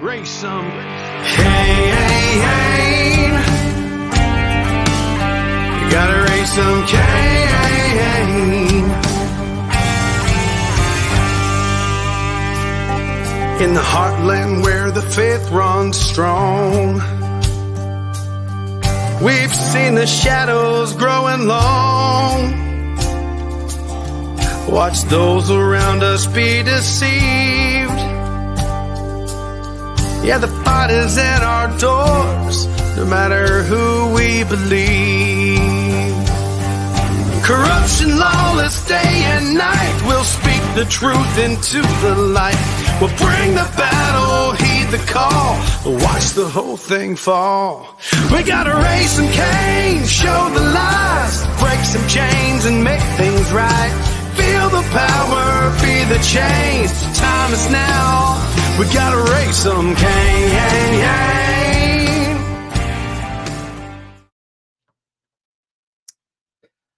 Raise some Cain. You gotta raise some Cain. In the heartland where the faith runs strong, we've seen the shadows growing long. Watch those around us be deceived. Yeah, the fight is at our doors, no matter who we believe. Corruption, lawless day and night, we'll speak the truth into the light. We'll bring the battle, heed the call, watch the whole thing fall. We gotta raise some Cain, show the lies, break some chains and make things right. Feel the power, be the change, time is now. We gotta raise some Cain.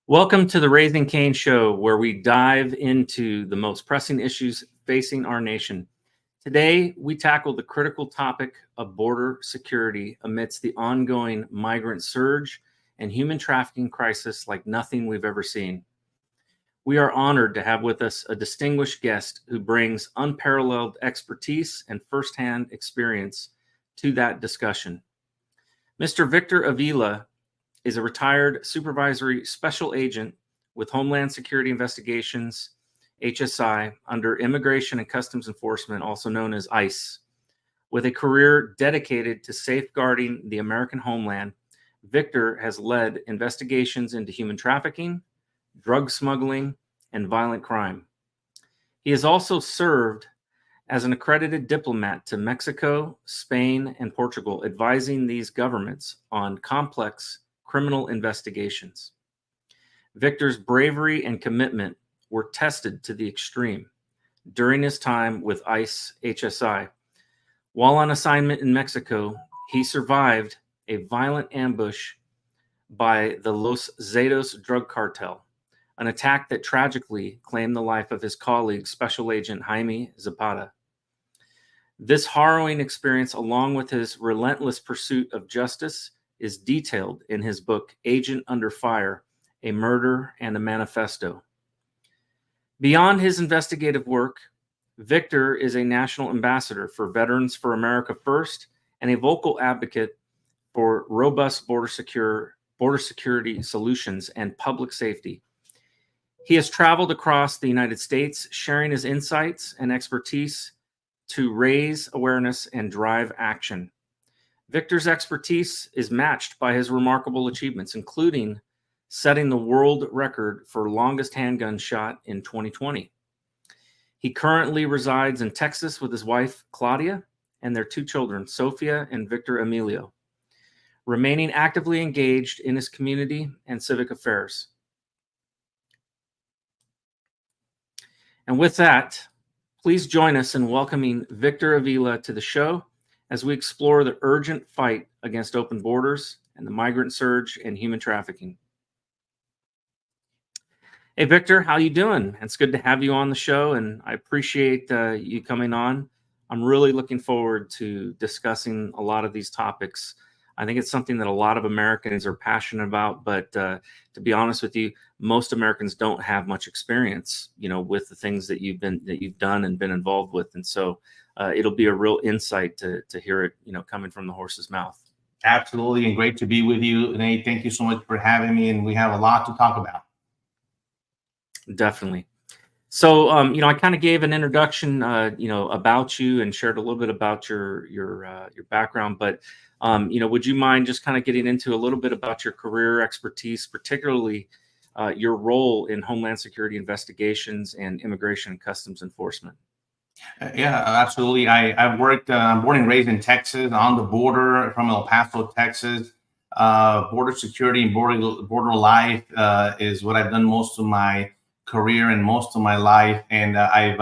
Welcome to the Raising Cain Show, where we dive into the most pressing issues facing our nation. Today, we tackle the critical topic of border security amidst the ongoing migrant surge and human trafficking crisis like nothing we've ever seen. We are honored to have with us a distinguished guest who brings unparalleled expertise and firsthand experience to that discussion. Mr. Victor Avila is a retired Supervisory Special Agent with Homeland Security Investigations, HSI, under Immigration and Customs Enforcement, also known as ICE. With a career dedicated to safeguarding the American homeland, Victor has led investigations into human trafficking, drug smuggling, and violent crime. He has also served as an accredited diplomat to Mexico, Spain, and Portugal, advising these governments on complex criminal investigations. Victor's bravery and commitment were tested to the extreme during his time with ICE-HSI. While on assignment in Mexico, he survived a violent ambush by the Los Zetas drug cartel, an attack that tragically claimed the life of his colleague, Special Agent Jaime Zapata. This harrowing experience, along with his relentless pursuit of justice, is detailed in his book, Agent Under Fire, A Murder and a Manifesto. Beyond his investigative work, Victor is a national ambassador for Veterans for America First and a vocal advocate for robust border security solutions and public safety. He has traveled across the United States, sharing his insights and expertise to raise awareness and drive action. Victor's expertise is matched by his remarkable achievements, including setting the world record for longest handgun shot in 2020. He currently resides in Texas with his wife, Claudia, and their two children, Sophia and Victor Emilio, remaining actively engaged in his community and civic affairs. And with that, please join us in welcoming Victor Avila to the show as we explore the urgent fight against open borders and the migrant surge and human trafficking. Hey, Victor, how you doing? It's good to have you on the show, and I appreciate you coming on. I'm really looking forward to discussing a lot of these topics. I think it's something that a lot of Americans are passionate about, but to be honest with you, most Americans don't have much experience, with the things that you've done and been involved with, and so it'll be a real insight to hear it, coming from the horse's mouth. Absolutely, and great to be with you, Nate. Thank you so much for having me, and we have a lot to talk about. Definitely. So, I kind of gave an introduction, about you and shared a little bit about your background, but would you mind just kind of getting into a little bit about your career expertise, particularly your role in Homeland Security investigations and Immigration and Customs Enforcement? Yeah, absolutely. I've worked, I'm born and raised in Texas, on the border from El Paso, Texas. Border security and border life is what I've done most of my career and most of my life. And I've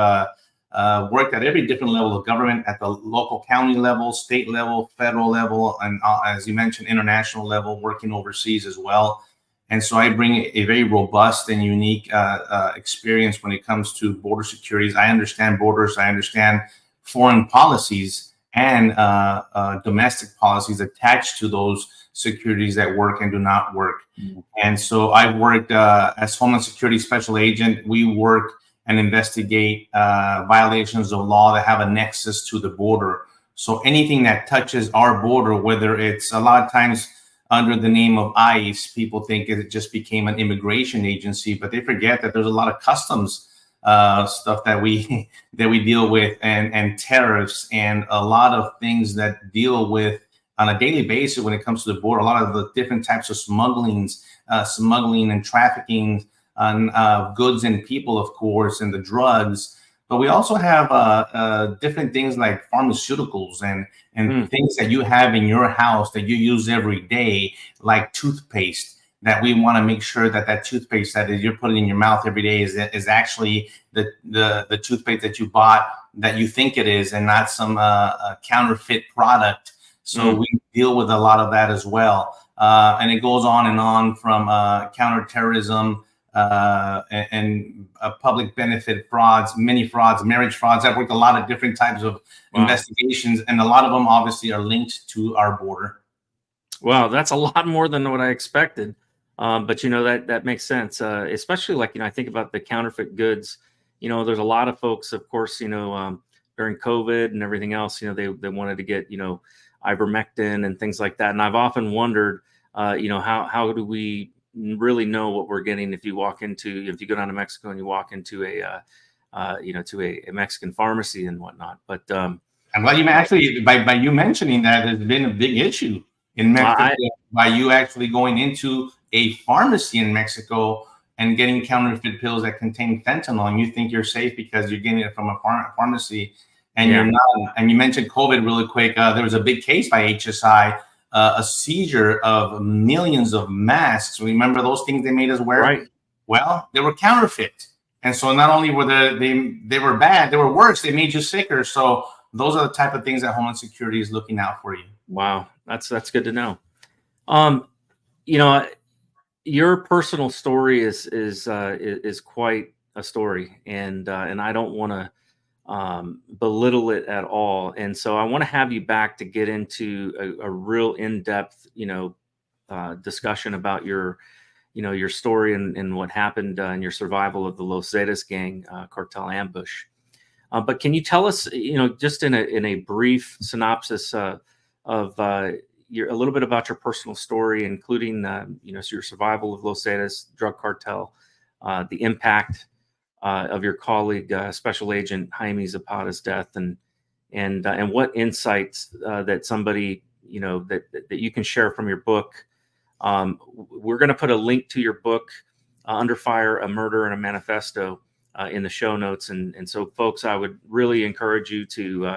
worked at every different level of government, at the local county level, state level, federal level, and as you mentioned, international level, working overseas as well. And so I bring a very robust and unique experience when it comes to border securities. I understand borders. I understand foreign policies. and domestic policies attached to those securities that work and do not work. And so I worked as Homeland Security Special Agent. We work and investigate violations of law that have a nexus to the border. So anything that touches our border, whether it's a lot of times under the name of ICE, people think it just became an immigration agency, but they forget that there's a lot of customs stuff that we deal with, and tariffs, and a lot of things that deal with on a daily basis when it comes to the border. A lot of the different types of smuggling and trafficking on goods and people, of course, and the drugs. But we also have different things like pharmaceuticals and things that you have in your house that you use every day, like toothpaste, that we want to make sure that toothpaste that you're putting in your mouth every day is actually the toothpaste that you bought, that you think it is, and not some counterfeit product. So we deal with a lot of that as well. And it goes on and on, from counterterrorism and public benefit frauds, many frauds, marriage frauds. I've worked a lot of different types of investigations, and a lot of them obviously are linked to our border. Wow, that's a lot more than what I expected. But, you know, that makes sense, especially like, you know, I think about the counterfeit goods. You know, there's a lot of folks, of course, you know, during COVID and everything else, you know, they wanted to get, you know, ivermectin and things like that. And I've often wondered, you know, how do we really know what we're getting if you go down to Mexico and you walk into a Mexican pharmacy and whatnot. But I'm glad you actually, by you mentioning that, has been a big issue in Mexico, by you actually going into a pharmacy in Mexico and getting counterfeit pills that contain fentanyl, and you think you're safe because you're getting it from a pharmacy, and you're not. And you mentioned COVID really quick. There was a big case by HSI, a seizure of millions of masks. Remember those things they made us wear? Right. Well, they were counterfeit, and so not only were they were bad, they were worse. They made you sicker. So those are the type of things that Homeland Security is looking out for you. Wow, that's good to know. You know, your personal story is quite a story, and I don't want to belittle it at all. And so I want to have you back to get into a real in-depth, you know, discussion about your story and what happened in your survival of the Los Zetas gang cartel ambush. But can you tell us, you know, just in a brief synopsis of a little bit about your personal story, including you know, your survival of Los Zetas drug cartel, the impact of your colleague, Special Agent Jaime Zapata's death, and what insights that somebody, you know, that you can share from your book. We're going to put a link to your book, Under Fire: A Murder and a Manifesto, in the show notes, and so folks, I would really encourage you to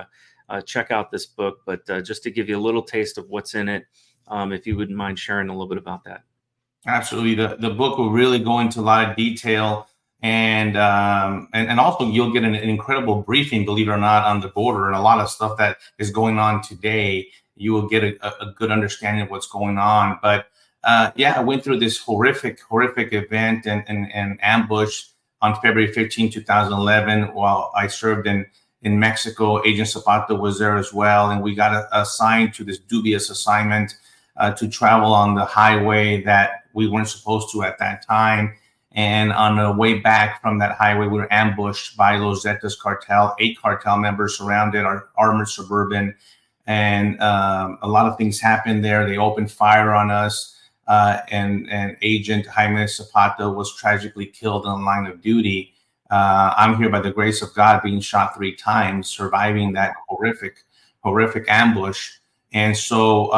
check out this book. But just to give you a little taste of what's in it, if you wouldn't mind sharing a little bit about that. Absolutely, the book will really go into a lot of detail. And also you'll get an incredible briefing, believe it or not, on the border, and a lot of stuff that is going on today. You will get a good understanding of what's going on. But I went through this horrific event and ambush on February 15, 2011, while I served in Mexico. Agent Zapata was there as well, and we got assigned to this dubious assignment to travel on the highway that we weren't supposed to at that time. And on the way back from that highway, we were ambushed by Los Zetas cartel. 8 cartel members surrounded our armored Suburban, and a lot of things happened there. They opened fire on us, and Agent Jaime Zapata was tragically killed in the line of duty. I'm here by the grace of God, being shot 3 times, surviving that horrific ambush. And so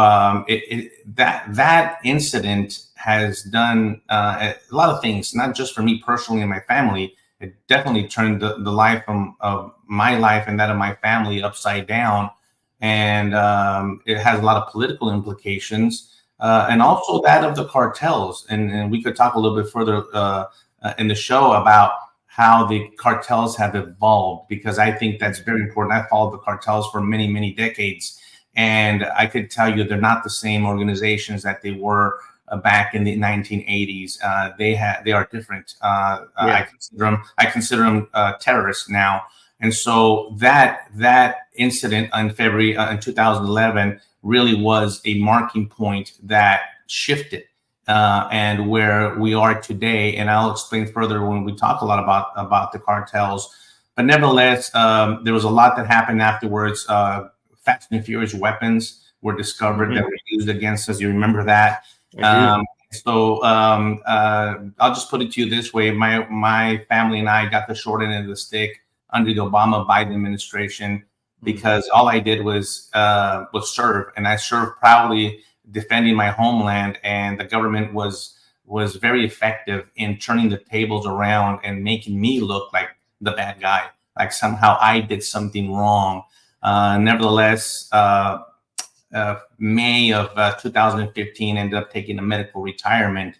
that incident has done a lot of things, not just for me personally and my family. It definitely turned the life of my life and that of my family upside down. And it has a lot of political implications, and also that of the cartels. And we could talk a little bit further in the show about how the cartels have evolved, because I think that's very important. I followed the cartels for many, many decades, and I could tell you they're not the same organizations that they were back in the 1980s. They are different. I consider them terrorists now. And so that incident in February in 2011 really was a marking point that shifted and where we are today. And I'll explain further when we talk a lot about the cartels. But nevertheless, there was a lot that happened afterwards. Fast and Furious weapons were discovered that were used against us. You remember that? So I'll just put it to you this way. My family and I got the short end of the stick under the Obama-Biden administration because all I did was serve, and I served proudly, defending my homeland. And the government was very effective in turning the tables around and making me look like the bad guy, like somehow I did something wrong. Nevertheless, May of 2015 ended up taking a medical retirement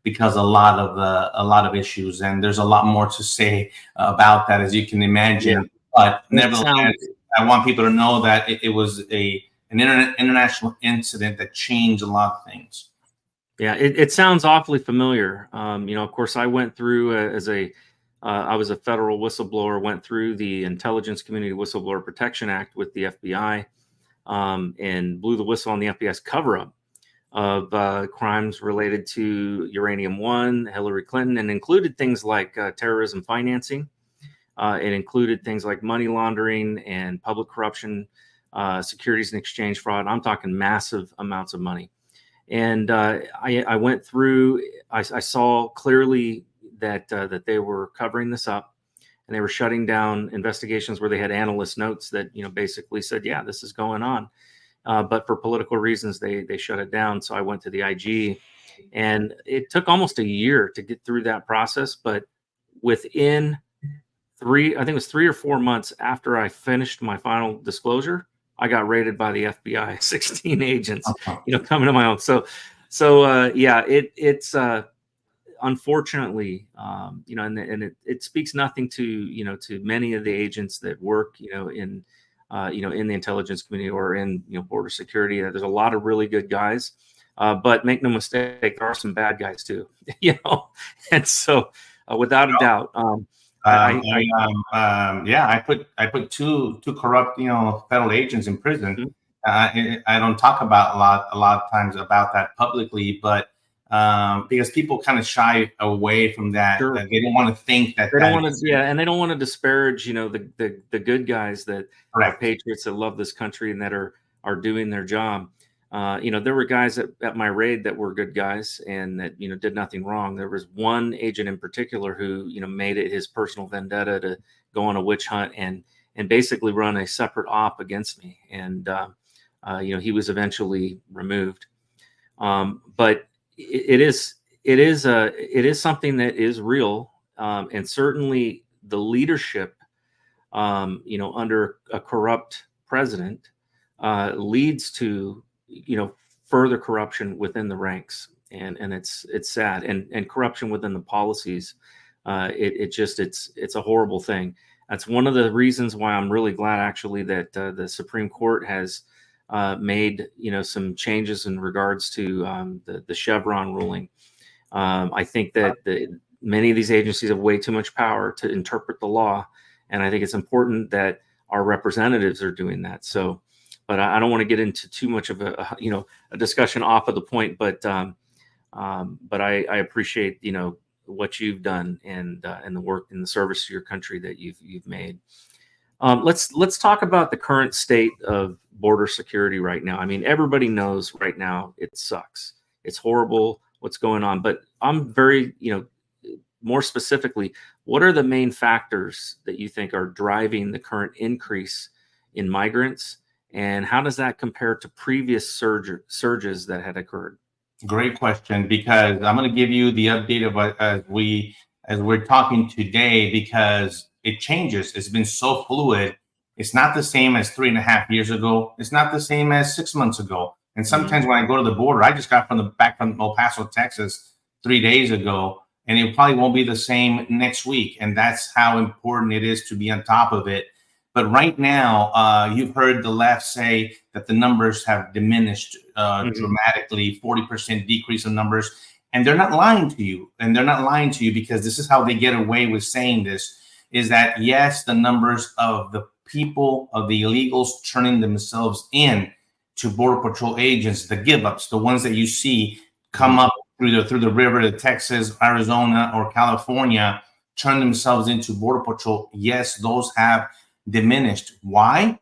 because a lot of issues, and there's a lot more to say about that, as you can imagine. Yeah. But nevertheless, I want people to know that it was an international incident that changed a lot of things. Yeah, it sounds awfully familiar. Of course, I went through I was a federal whistleblower, went through the Intelligence Community Whistleblower Protection Act with the FBI, and blew the whistle on the FBI's cover-up of crimes related to Uranium One, Hillary Clinton, and included things like terrorism financing. It included things like money laundering and public corruption, securities and exchange fraud. I'm talking massive amounts of money. And I went through, I saw clearly that they were covering this up, and they were shutting down investigations where they had analyst notes that, basically said, yeah, this is going on. But for political reasons, they shut it down. So I went to the IG, and it took almost a year to get through that process. But within I think it was 3 or 4 months after I finished my final disclosure, I got raided by the FBI, 16 agents, coming to my own. So it's unfortunately, and it speaks nothing to, to many of the agents that work, in the intelligence community or in, border security. There's a lot of really good guys, but make no mistake, there are some bad guys too, and so without a doubt, I put two corrupt, federal agents in prison. I don't talk about a lot of times about that publicly, but because people kind of shy away from that. Sure. They don't want to think that they don't want to, and they don't want to disparage, the good guys that are patriots that love this country and that are doing their job. There were guys at my raid that were good guys and that, did nothing wrong. There was one agent in particular who, made it his personal vendetta to go on a witch hunt and basically run a separate op against me. And, he was eventually removed. But it is something that is real. And certainly the leadership, under a corrupt president, leads to, further corruption within the ranks, and it's sad, and corruption within the policies. It's a horrible thing. That's one of the reasons why I'm really glad, actually, that the Supreme Court has made some changes in regards to the Chevron ruling. I think that many of these agencies have way too much power to interpret the law, and I think it's important that our representatives are doing that. So. But I don't want to get into too much of a discussion off of the point. But I appreciate what you've done and the work and the service to your country that you've made. Let's talk about the current state of border security right now. I mean, everybody knows right now it sucks. It's horrible what's going on. But I'm very more specifically, what are the main factors that you think are driving the current increase in migrants? And how does that compare to previous surges that had occurred? Great question, because I'm going to give you the update of as we're talking today, because it changes. It's been so fluid. It's not the same as 3.5 years ago. It's not the same as 6 months ago. And sometimes when I go to the border, I just got back from El Paso, Texas 3 days ago, and it probably won't be the same next week. And that's how important it is to be on top of it. But right now, you've heard the left say that the numbers have diminished dramatically, 40% decrease in numbers. And they're not lying to you. And they're not lying to you because this is how they get away with saying this. is that, yes, the numbers of the people, of the illegals turning themselves in to Border Patrol agents, the give-ups, the ones that you see come up through the river to Texas, Arizona, or California, turn themselves into Border Patrol. Yes, those have diminished. Why?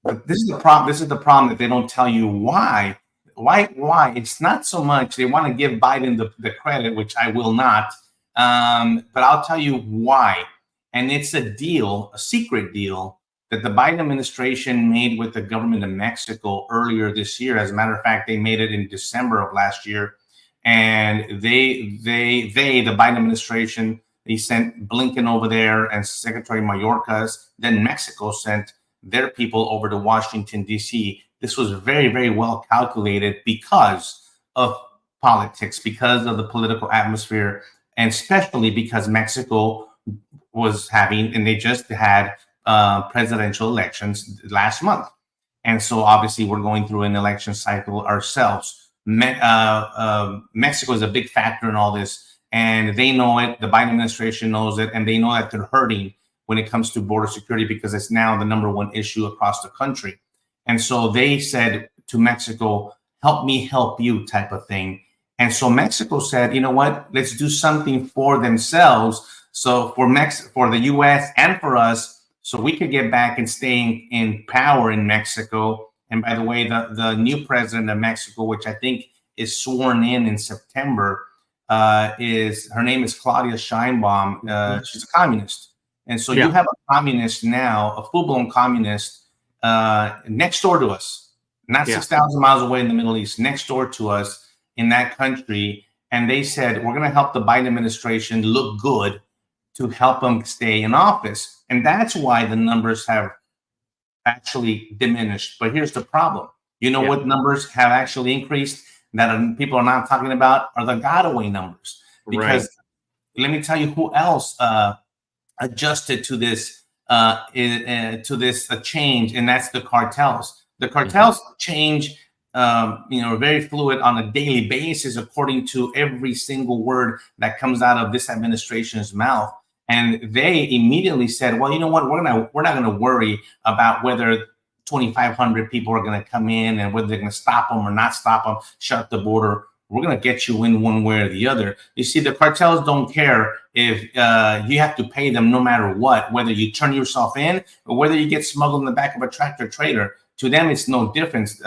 But this is the problem. This is the problem that they don't tell you why. Why? It's not so much they want to give Biden the credit, which I will not. But I'll tell you why. And it's a deal, a secret deal that the Biden administration made with the government of Mexico earlier this year. As a matter of fact, they made it in December of last year. And the Biden administration, they sent Blinken over there and Secretary Mayorkas. Then Mexico sent their people over to Washington, D.C. This was very, very well calculated because of politics, because of the political atmosphere, and especially because Mexico was having, and they just had presidential elections last month. And so obviously we're going through an election cycle ourselves. Mexico is a big factor in all this, and they know it. The Biden administration knows it, and they know that they're hurting when it comes to border security because it's now the number one issue across the country. And so they said to Mexico, help me help you type of thing. And so Mexico said, you know what, let's do something for themselves. So for the U.S. and for us, so we could get back and stay in power in Mexico. And by the way, the new president of Mexico, which I think is sworn in September, her name is Claudia Sheinbaum. She's a communist. And so you have a communist now, a full-blown communist next door to us, not 6,000 miles away in the Middle East, next door to us in that country. And they said, we're going to help the Biden administration look good to help them stay in office. And that's why the numbers have actually diminished. But here's the problem. You know what numbers have actually increased that people are not talking about are the Godaway numbers. Because let me tell you who else adjusted to this change, and that's the cartels. The cartels change, very fluid on a daily basis, according to every single word that comes out of this administration's mouth. And they immediately said, well, you know what, we're not going to worry about whether 2,500 people are going to come in and whether they're going to stop them or not stop them, shut the border. We're going to get you in one way or the other. You see, the cartels don't care if you have to pay them no matter what, whether you turn yourself in or whether you get smuggled in the back of a tractor trailer. To them, it's no difference,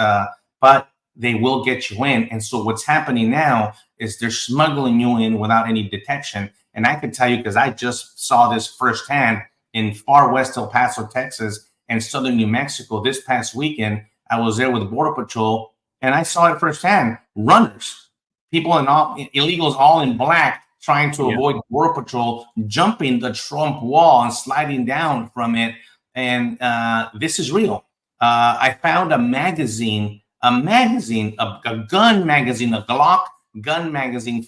but they will get you in. And so what's happening now is they're smuggling you in without any detection. And I can tell you, because I just saw this firsthand in far west El Paso, Texas, and southern New Mexico this past weekend. I was there with Border Patrol, and I saw it firsthand. Runners, people and all illegals, all in black, trying to avoid Border Patrol, jumping the Trump wall and sliding down from it. And this is real. I found a magazine, a gun magazine, a Glock gun magazine,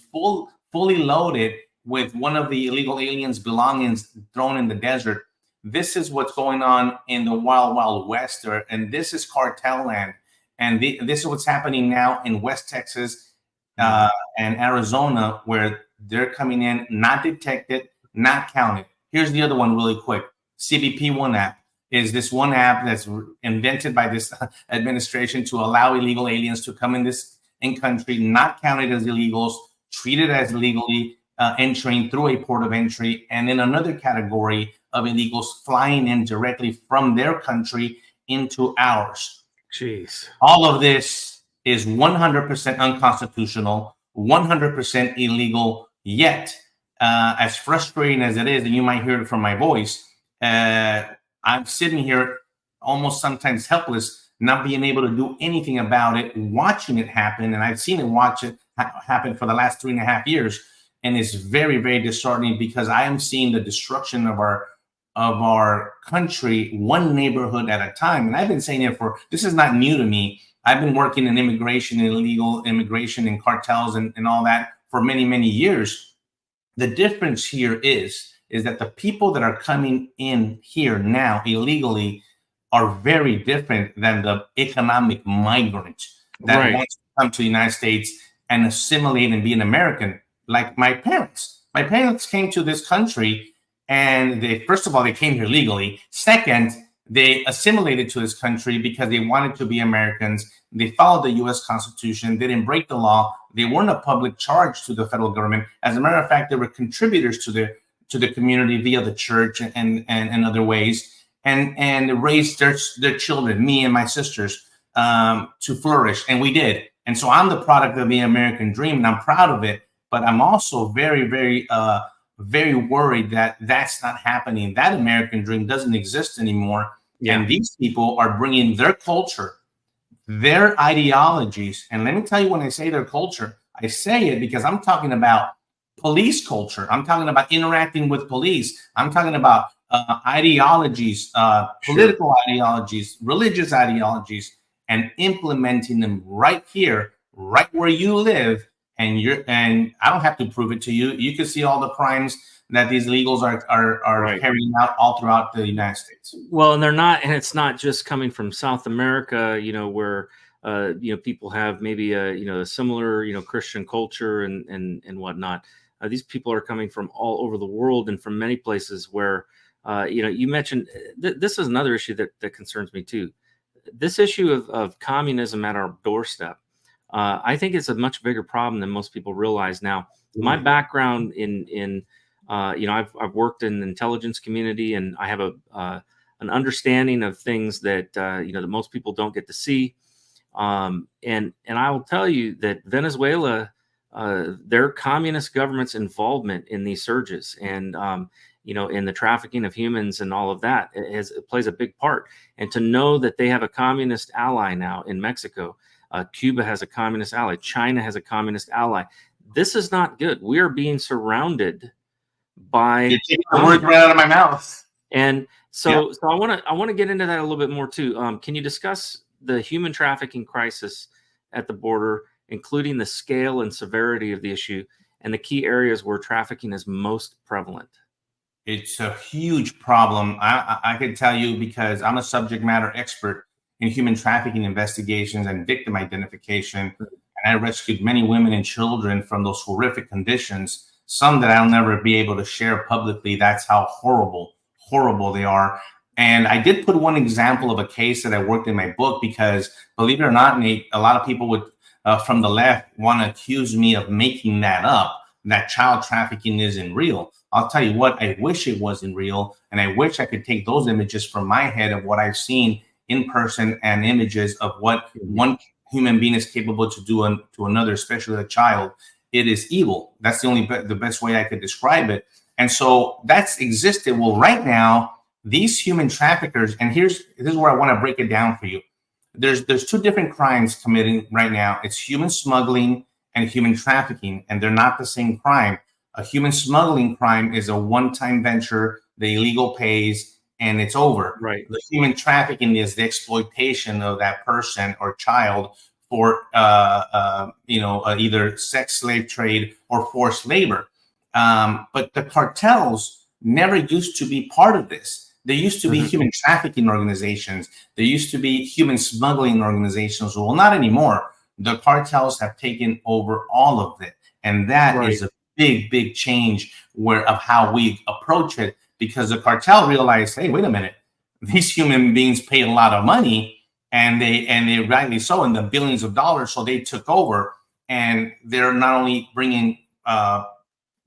fully loaded with one of the illegal aliens' belongings thrown in the desert. This is what's going on in the wild, wild west, and this is cartel land. And this is what's happening now in West Texas and Arizona, where they're coming in, not detected, not counted. Here's the other one really quick. CBP One app is this one app that's invented by this administration to allow illegal aliens to come in country, not counted as illegals, treated as illegally entering through a port of entry, and then another category of illegals flying in directly from their country into ours. Jeez. All of this is 100% unconstitutional, 100% illegal, yet as frustrating as it is, and you might hear it from my voice, I'm sitting here almost sometimes helpless, not being able to do anything about it, watching it happen. And I've seen it happen for the last 3.5 years. And it's very, very disheartening because I am seeing the destruction of our country, one neighborhood at a time. And I've been saying it this is not new to me. I've been working in immigration, illegal immigration and cartels and all that for many, many years. The difference here is that the people that are coming in here now illegally are very different than the economic migrant that wants to come to the United States and assimilate and be an American. Like my parents came to this country And they, first of all, they came here legally. Second, they assimilated to this country because they wanted to be Americans. They followed the U.S. Constitution. They didn't break the law. They weren't a public charge to the federal government. As a matter of fact, they were contributors to the community via the church and other ways, and raised their children, me and my sisters, to flourish. And we did. And so I'm the product of the American dream, and I'm proud of it. But I'm also very, very, very worried that that's not happening. That American dream doesn't exist anymore. Yeah. And these people are bringing their culture, their ideologies. And let me tell you, when I say their culture, I say it because I'm talking about police culture. I'm talking about interacting with police. I'm talking about ideologies, political ideologies, religious ideologies, and implementing them right here, right where you live. And I don't have to prove it to you. You can see all the crimes that these illegals are carrying out all throughout the United States. Well, and they're not, and it's not just coming from South America, where people have maybe a similar Christian culture and whatnot. These people are coming from all over the world and from many places where you mentioned this is another issue that concerns me too. This issue of communism at our doorstep. I think it's a much bigger problem than most people realize. Now, my background I've worked in the intelligence community, and I have an understanding of things that that most people don't get to see. And I will tell you that Venezuela, their communist government's involvement in these surges and in the trafficking of humans and all of that it plays a big part. And to know that they have a communist ally now in Mexico. Cuba has a communist ally. China has a communist ally. This is not good. We are being surrounded by. You're taking the words right out of my mouth. And so I want to get into that a little bit more too. Can you discuss the human trafficking crisis at the border, including the scale and severity of the issue, and the key areas where trafficking is most prevalent? It's a huge problem. I can tell you because I'm a subject matter expert in human trafficking investigations and victim identification. And I rescued many women and children from those horrific conditions, some that I'll never be able to share publicly. That's how horrible they are. And I did put one example of a case that I worked in my book because, believe it or not, Nate, a lot of people would from the left want to accuse me of making that up, that child trafficking isn't real. I'll tell you what, I wish it wasn't real. And I wish I could take those images from my head of what I've seen in person and images of what one human being is capable to do to another, especially a child. It is evil. That's the best way I could describe it. And so that's existed. Well, right now, these human traffickers, and this is where I want to break it down for you. There's two different crimes committing right now. It's human smuggling and human trafficking, and they're not the same crime. A human smuggling crime is a one-time venture. The illegal pays and it's over. Right. The human trafficking is the exploitation of that person or child for either sex slave trade or forced labor. But the cartels never used to be part of this. There used to be human trafficking organizations. There used to be human smuggling organizations. Well, not anymore. The cartels have taken over all of it. And that is a big change of how we approach it, because the cartel realized, hey, wait a minute, these human beings pay a lot of money, and they rightly so, in the billions of dollars. So they took over, and they're not only bringing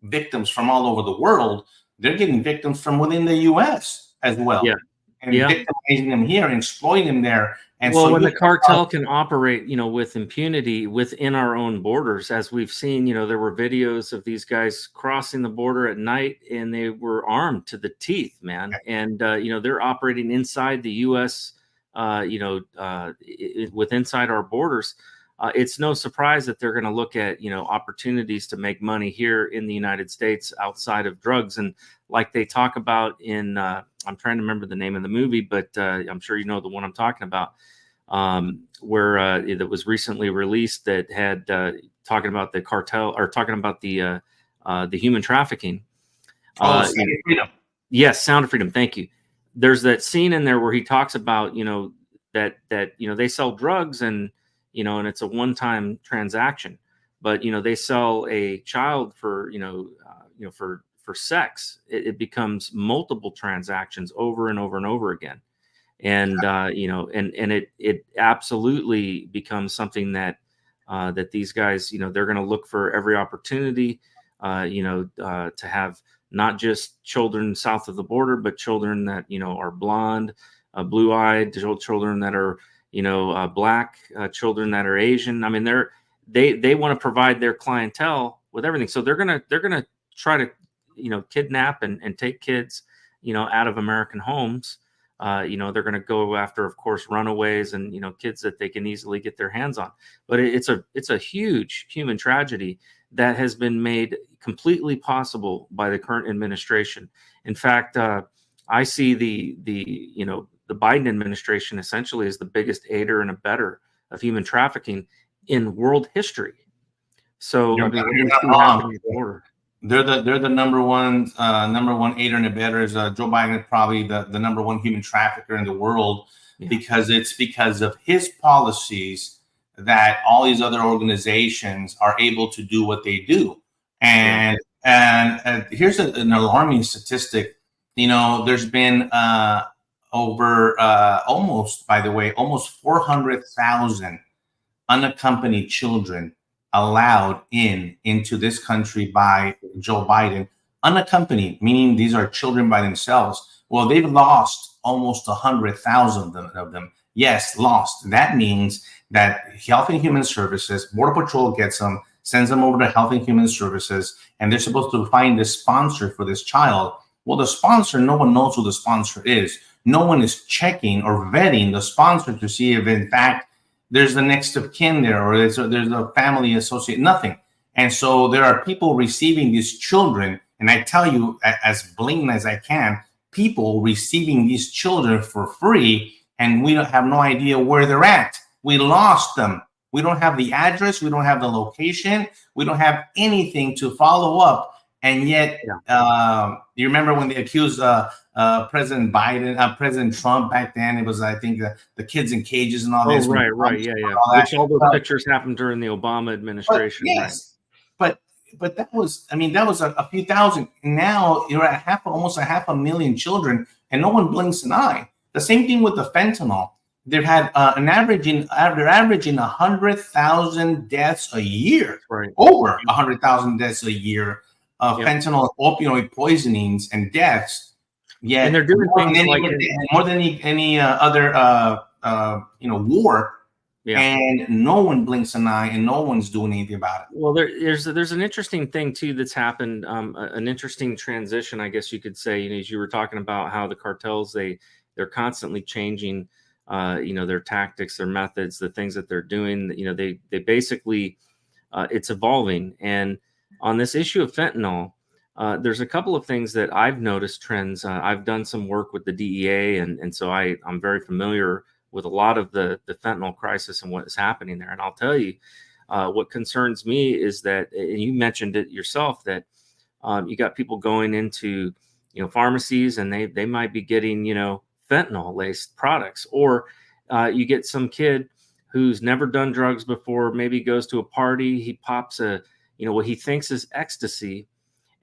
victims from all over the world, they're getting victims from within the U.S. as well. Yeah. And victimizing them here and exploiting them there. And well, so when the cartel can operate, with impunity within our own borders, as we've seen, there were videos of these guys crossing the border at night, and they were armed to the teeth, man. And they're operating inside the U.S. With inside our borders. It's no surprise that they're going to look at opportunities to make money here in the United States outside of drugs, and like they talk about in I'm trying to remember the name of the movie, but I'm sure you know the one I'm talking about, where that was recently released that had talking about the cartel, or talking about the human trafficking. Sound of Freedom. Yes, Sound of Freedom. Thank you. There's that scene in there where he talks about that they sell drugs and and it's a one-time transaction, but they sell a child for for sex, it becomes multiple transactions over and over and over again. And and it absolutely becomes something that that these guys, they're going to look for every opportunity, to have not just children south of the border, but children that are blonde, blue-eyed, children that are black, children that are Asian. I mean, they want to provide their clientele with everything, so they're gonna try to kidnap and take kids out of American homes. They're going to go after, of course, runaways and kids that they can easily get their hands on. But it's a huge human tragedy that has been made completely possible by the current administration. In fact, I see the Biden administration essentially as the biggest aider and abetter of human trafficking in world history. So You're not wrong. They're the number one aider and abettors. Joe Biden is probably the number one human trafficker in the world, because it's because of his policies that all these other organizations are able to do what they do. And here's an alarming statistic. There's been almost 400,000 unaccompanied children allowed into this country by Joe Biden. Unaccompanied, meaning these are children by themselves. Well, they've lost almost 100,000 of them. Yes, lost. That means that Health and Human Services, Border Patrol gets them, sends them over to Health and Human Services, and they're supposed to find a sponsor for this child. Well, the sponsor, no one knows who the sponsor is. No one is checking or vetting the sponsor to see if, in fact, there's the next of kin there, or there's a family associate, nothing. And so there are people receiving these children, and I tell you, as blatant as I can, people receiving these children for free, and we don't have no idea where they're at. We lost them. We don't have the address. We don't have the location. We don't have anything to follow up. And yet, you remember when they accused President Biden, President Trump back then? It was, I think, the kids in cages and all this. Right, yeah. Which all those pictures happened during the Obama administration. But, yes, right? But that was, a few thousand. Now you're at almost a 500,000 children, and no one blinks an eye. The same thing with the fentanyl. They've had they're averaging 100,000 deaths a year, right? Over 100,000 deaths a year of fentanyl, opioid poisonings, and deaths. Yeah, and they're doing things more than any other war. Yeah. And no one blinks an eye, and no one's doing anything about it. Well, there's an interesting thing too that's happened, an interesting transition, I guess you could say. As you were talking about how the cartels they're constantly changing, their tactics, their methods, the things that they're doing. They basically it's evolving. And on this issue of fentanyl, there's a couple of things that I've noticed trends. I've done some work with the DEA, and so I'm very familiar with a lot of the fentanyl crisis and what is happening there. And I'll tell you, what concerns me is that, and you mentioned it yourself, that you got people going into pharmacies, and they might be getting fentanyl laced products, or you get some kid who's never done drugs before, maybe goes to a party, he pops what he thinks is ecstasy,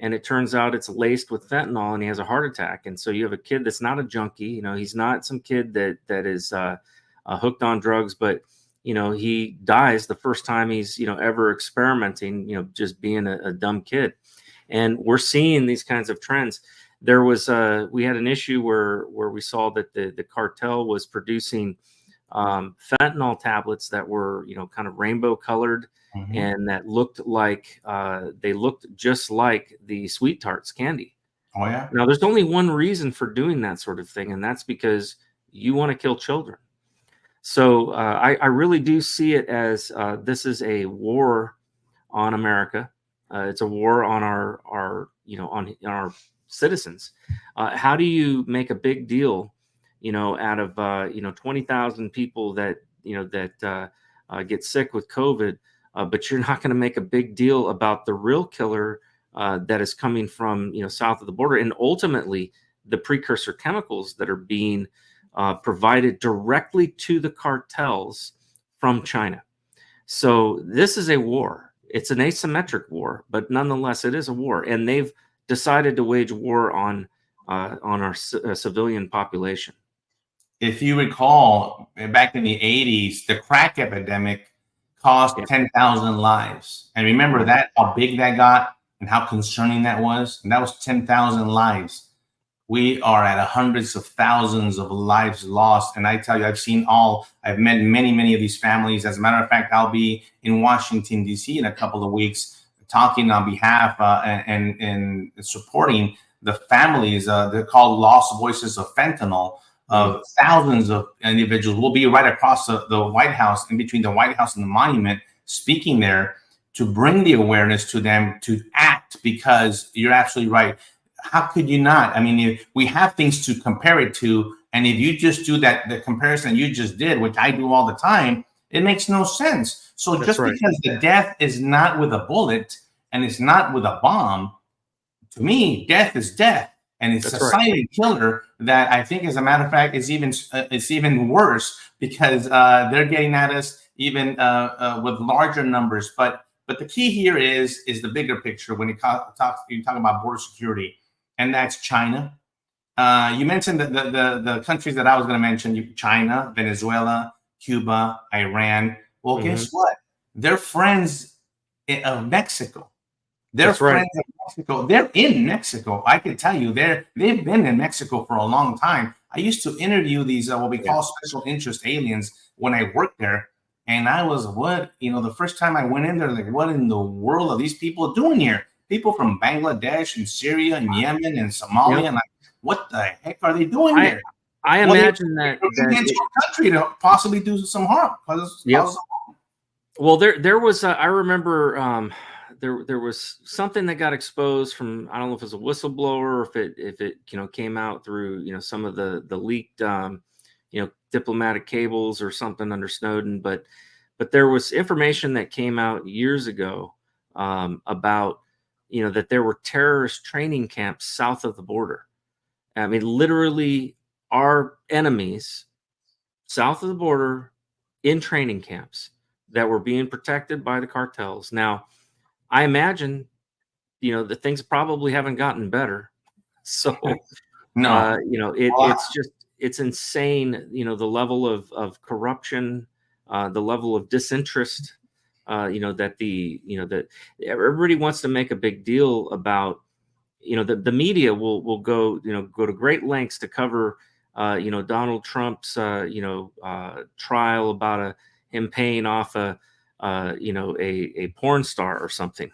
and it turns out it's laced with fentanyl, and he has a heart attack. And so you have a kid that's not a junkie, he's not some kid that is hooked on drugs, but he dies the first time he's ever experimenting, just being a dumb kid. And we're seeing these kinds of trends. There was we had an issue where we saw that the cartel was producing fentanyl tablets that were kind of rainbow colored, and that looked like they looked just like the Sweet Tarts candy. Oh yeah. Now there's only one reason for doing that sort of thing, and that's because you want to kill children. So I really do see it as this is a war on America. It's a war on our on our citizens. How do you make a big deal, out of 20,000 people that get sick with COVID, but you're not going to make a big deal about the real killer that is coming from south of the border, and ultimately the precursor chemicals that are being provided directly to the cartels from China. So this is a war. It's an asymmetric war, but nonetheless, it is a war. And they've decided to wage war on our civilian population. If you recall, back in the 80s, the crack epidemic cost 10,000 lives. And remember that, how big that got and how concerning that was? And that was 10,000 lives. We are at hundreds of thousands of lives lost. And I tell you, I've met many of these families. As a matter of fact, I'll be in Washington, D.C. in a couple of weeks talking on behalf and supporting the families. They're called Lost Voices of Fentanyl. Of thousands of individuals will be right across the White House, in between the White House and the monument, speaking there to bring the awareness to them to act, because you're absolutely right. How could you not? I mean, we have things to compare it to, and if you just do the comparison you just did, which I do all the time, it makes no sense. So just because the death is not with a bullet and it's not with a bomb, to me, death is death. And it's a silent killer that I think, as a matter of fact, is even worse, because they're getting at us even with larger numbers. But the key here is the bigger picture when you talk about border security, and that's China. You mentioned the countries that I was going to mention: China, Venezuela, Cuba, Iran. Well, guess what? They're friends of Mexico. They're friends of Mexico. They're in Mexico. I can tell you, they've been in Mexico for a long time. I used to interview these what we call special interest aliens when I worked there, and I was the first time I went in there, like, what in the world are these people doing here? People from Bangladesh and Syria and Yemen and Somalia, and like, what the heck are they doing there? I imagine that country to possibly do some harm. Well, there was I remember. There was something that got exposed from, I don't know if it was a whistleblower or if it came out through some of the leaked diplomatic cables or something under Snowden, but there was information that came out years ago about that there were terrorist training camps south of the border. I mean, literally our enemies south of the border in training camps that were being protected by the cartels. Now, I imagine, the things probably haven't gotten better. So, no, it's insane. The level of corruption, the level of disinterest, that everybody wants to make a big deal about, the media will go to great lengths to cover, Donald Trump's, trial about him paying off a porn star or something,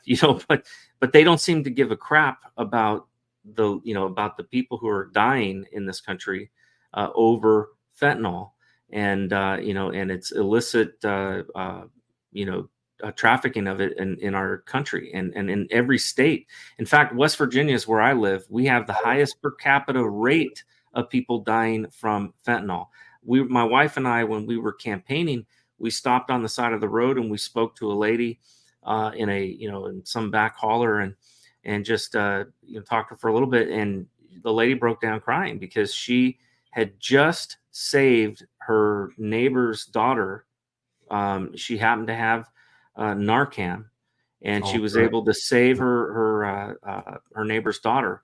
but they don't seem to give a crap about the people who are dying in this country over fentanyl and its illicit trafficking of it in our country and in every state. In fact, West Virginia is where I live. We have the highest per capita rate of people dying from fentanyl. My wife and I, when we were campaigning, we stopped on the side of the road and we spoke to a lady in some back hauler and just talked to her for a little bit. And the lady broke down crying because she had just saved her neighbor's daughter. She happened to have Narcan, and she was able to save her neighbor's daughter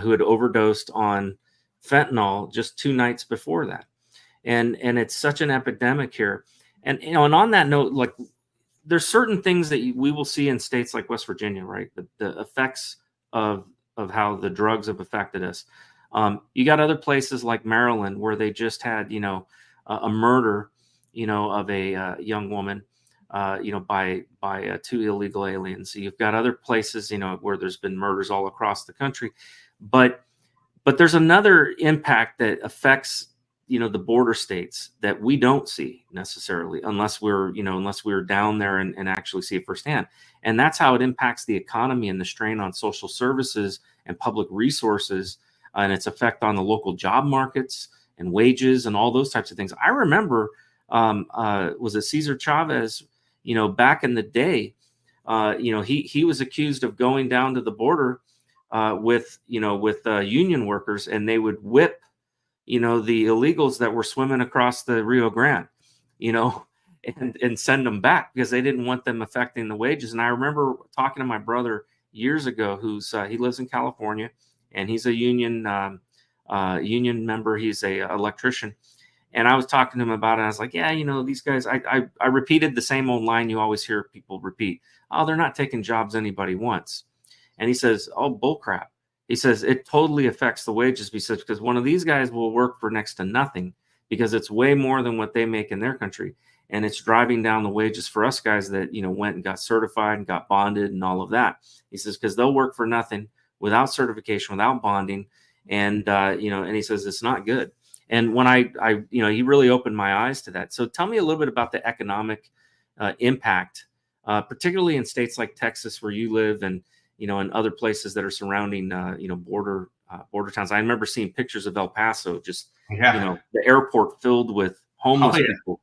who had overdosed on fentanyl just 2 nights before that. And it's such an epidemic here. And and on that note, like, there's certain things that we will see in states like West Virginia, right? The effects of how the drugs have affected us. You got other places like Maryland where they just had a murder of a young woman by 2 illegal aliens. So you've got other places where there's been murders all across the country, but there's another impact that affects the border states that we don't see necessarily unless we're down there and actually see it firsthand. And that's how it impacts the economy and the strain on social services and public resources and its effect on the local job markets and wages and all those types of things. I remember, was it Cesar Chavez, back in the day, he was accused of going down to the border with union workers, and they would whip the illegals that were swimming across the Rio Grande, and send them back because they didn't want them affecting the wages. And I remember talking to my brother years ago who's he lives in California, and he's a union member. He's a electrician. And I was talking to him about it. I was like, yeah, these guys, I repeated the same old line you always hear people repeat. Oh, they're not taking jobs anybody wants. And he says, oh, bullcrap. He says, it totally affects the wages because one of these guys will work for next to nothing because it's way more than what they make in their country. And it's driving down the wages for us guys that, went and got certified and got bonded and all of that. He says, because they'll work for nothing without certification, without bonding. And, and he says, it's not good. And when I he really opened my eyes to that. So tell me a little bit about the economic impact, particularly in states like Texas, where you live, and and other places that are surrounding border towns. I remember seeing pictures of El Paso, just the airport filled with homeless people.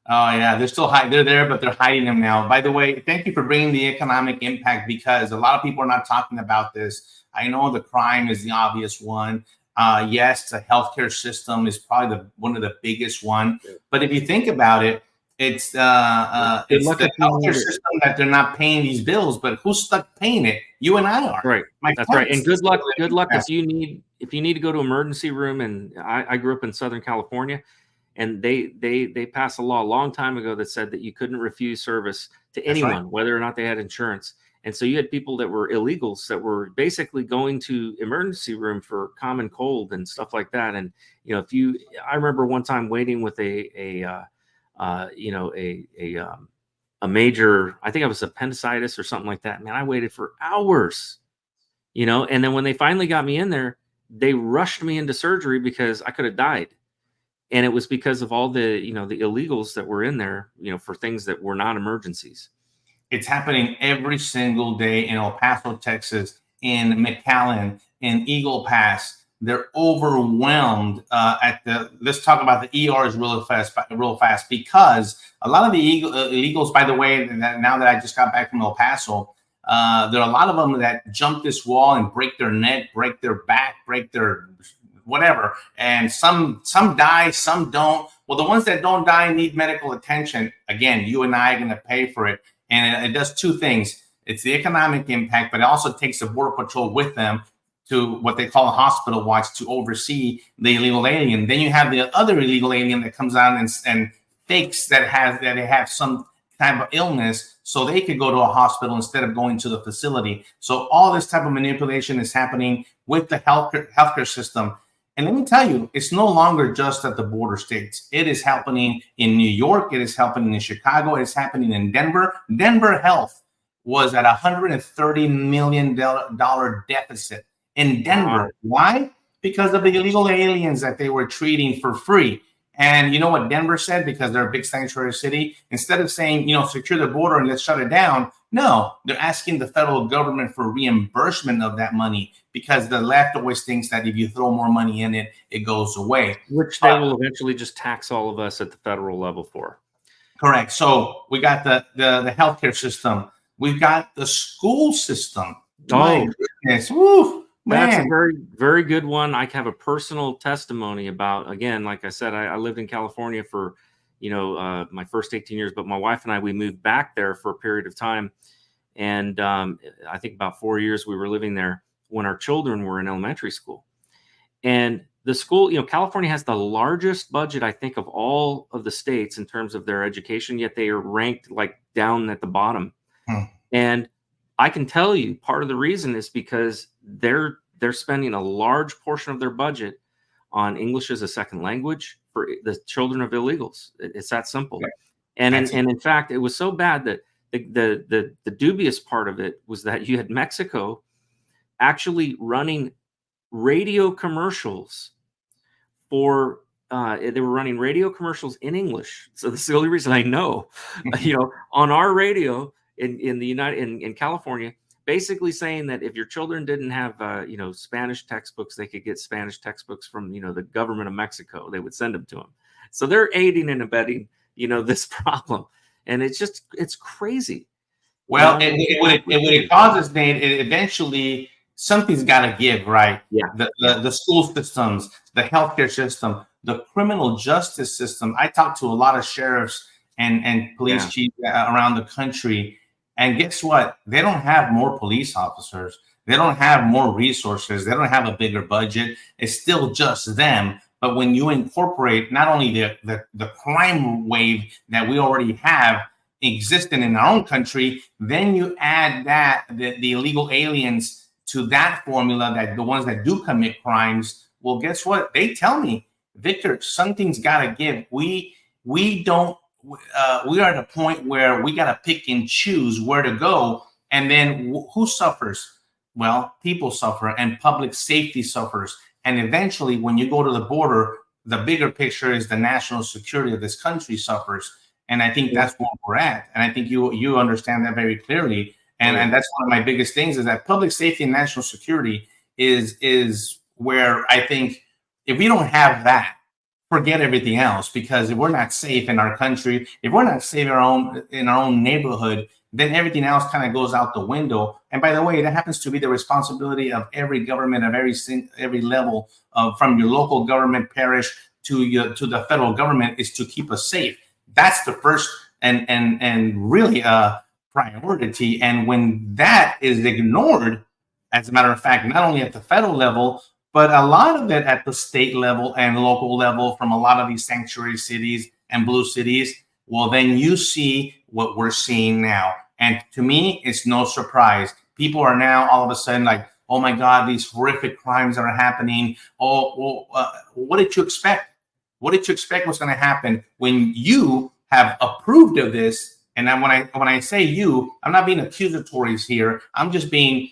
Oh yeah, they're still they're there, but they're hiding them now. By the way, thank you for bringing the economic impact, because a lot of people are not talking about this. I know the crime is the obvious one. Yes, the healthcare system is probably one of the biggest one. But if you think about it, it's the healthcare system that they're not paying these bills. But who's stuck paying it? You and I are. Right. That's right. And good luck. Good luck if you need to go to emergency room. And I grew up in Southern California, and they passed a law a long time ago that said that you couldn't refuse service to anyone, whether or not they had insurance. And so you had people that were illegals that were basically going to emergency room for common cold and stuff like that. And I remember one time waiting with a major, I think it was appendicitis or something like that. Man, I waited for hours. And then when they finally got me in there, they rushed me into surgery because I could have died. And it was because of all the the illegals that were in there, for things that were not emergencies. It's happening every single day in El Paso, Texas, in McAllen, in Eagle Pass. They're overwhelmed let's talk about the ERs real fast, because a lot of the illegals, by the way, now that I just got back from El Paso, there are a lot of them that jump this wall and break their neck, break their back, break their whatever. And some die, some don't. Well, the ones that don't die need medical attention. Again, you and I are going to pay for it. And it does two things. It's the economic impact, but it also takes the Border Patrol with them to what they call a hospital watch to oversee the illegal alien. Then you have the other illegal alien that comes out and fakes that they have some type of illness, so they could go to a hospital instead of going to the facility. So all this type of manipulation is happening with the healthcare system. And let me tell you, it's no longer just at the border states. It is happening in New York. It is happening in Chicago. It is happening in Denver. Denver Health was at $130 million deficit in Denver. Why? Because of the illegal aliens that they were treating for free. And you know what Denver said? Because they're a big sanctuary city. Instead of saying, secure the border and let's shut it down, no, they're asking the federal government for reimbursement of that money, because the left always thinks that if you throw more money in it, it goes away. Which they will eventually just tax all of us at the federal level for. Correct. So we got the healthcare system. We've got the school system. Oh, goodness. Woo, man. That's a very, very good one. I have a personal testimony about, again, like I said, I lived in California for my first 18 years, but my wife and I, we moved back there for a period of time. And I think about 4 years we were living there when our children were in elementary school. And the school, California has the largest budget, I think, of all of the states in terms of their education, yet they are ranked like down at the bottom. And I can tell you part of the reason is because they're spending a large portion of their budget on English as a second language for the children of illegals. It's that simple. Right. And in fact, it was so bad that the dubious part of it was that you had Mexico actually running radio commercials for they were running radio commercials in English. So this is the only reason I know, on our radio in California, basically saying that if your children didn't have Spanish textbooks, they could get Spanish textbooks from the government of Mexico. They would send them to them. So they're aiding and abetting this problem, and it's crazy. Well, it causes, Nate, eventually something's got to give, right? Yeah. The school systems, the healthcare system, the criminal justice system. I talked to a lot of sheriffs and police chiefs around the country. And guess what? They don't have more police officers. They don't have more resources. They don't have a bigger budget. It's still just them. But when you incorporate not only the crime wave that we already have existing in our own country, then you add that the illegal aliens to that formula, that the ones that do commit crimes. Well, guess what? They tell me, Victor, something's got to give. We are at a point where we got to pick and choose where to go. And then who suffers? Well, people suffer and public safety suffers. And eventually, when you go to the border, the bigger picture is the national security of this country suffers. And I think that's where we're at. And I think you understand that very clearly. And that's one of my biggest things, is that public safety and national security is where I think if we don't have that, forget everything else. Because if we're not safe in our country, if we're not safe in our own neighborhood, then everything else kind of goes out the window. And by the way, that happens to be the responsibility of every government of every level, from your local government, parish to the federal government, is to keep us safe. That's the first and really priority. And when that is ignored, as a matter of fact, not only at the federal level, but a lot of it at the state level and local level from a lot of these sanctuary cities and blue cities, well, then you see what we're seeing now. And to me, it's no surprise. People are now all of a sudden like, oh my God, these horrific crimes are happening. What did you expect? What did you expect was going to happen when you have approved of this? And then when I say you, I'm not being accusatory here. I'm just being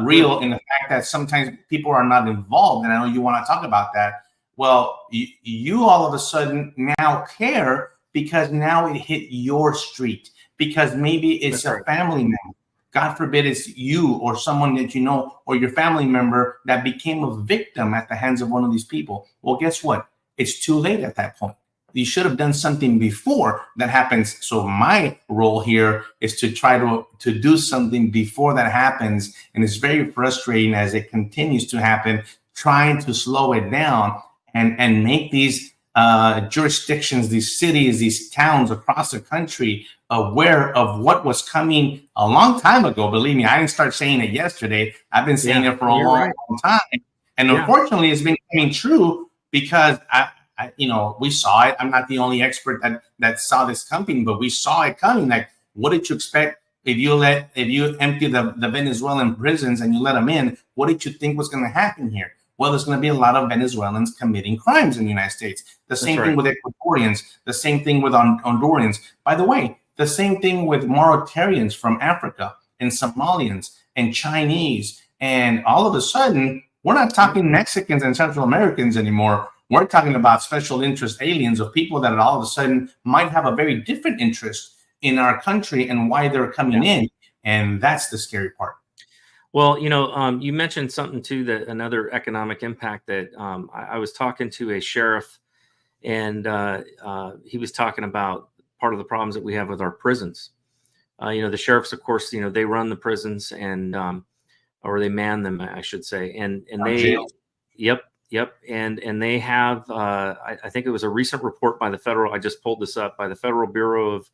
real in the fact that sometimes people are not involved. And I know you want to talk about that. Well, you all of a sudden now care because now it hit your street, because maybe it's a family member. God forbid it's you or someone that you know or your family member that became a victim at the hands of one of these people. Well, guess what? It's too late at that point. You should have done something before that happens. So my role here is to try to do something before that happens. And it's very frustrating as it continues to happen, trying to slow it down and make these jurisdictions, these cities, these towns across the country aware of what was coming a long time ago. Believe me, I didn't start saying it yesterday. I've been saying it for a long time. And unfortunately, it's been coming true because we saw it. I'm not the only expert that saw this coming, but we saw it coming. Like, what did you expect if you empty the Venezuelan prisons and you let them in? What did you think was going to happen here? Well, there's going to be a lot of Venezuelans committing crimes in the United States. The same thing with Ecuadorians, the same thing with Hondurans. By the way, the same thing with Mauritanians from Africa and Somalians and Chinese. And all of a sudden, we're not talking Mexicans and Central Americans anymore. We're talking about special interest aliens, of people that all of a sudden might have a very different interest in our country and why they're coming in. And that's the scary part. Well, you mentioned something too, that another economic impact that I was talking to a sheriff, and he was talking about part of the problems that we have with our prisons. The sheriffs, of course, they run the prisons and or they man them, I should say, and they, Yep. And they have, I think it was a recent report by the federal, I just pulled this up, by the Federal Bureau of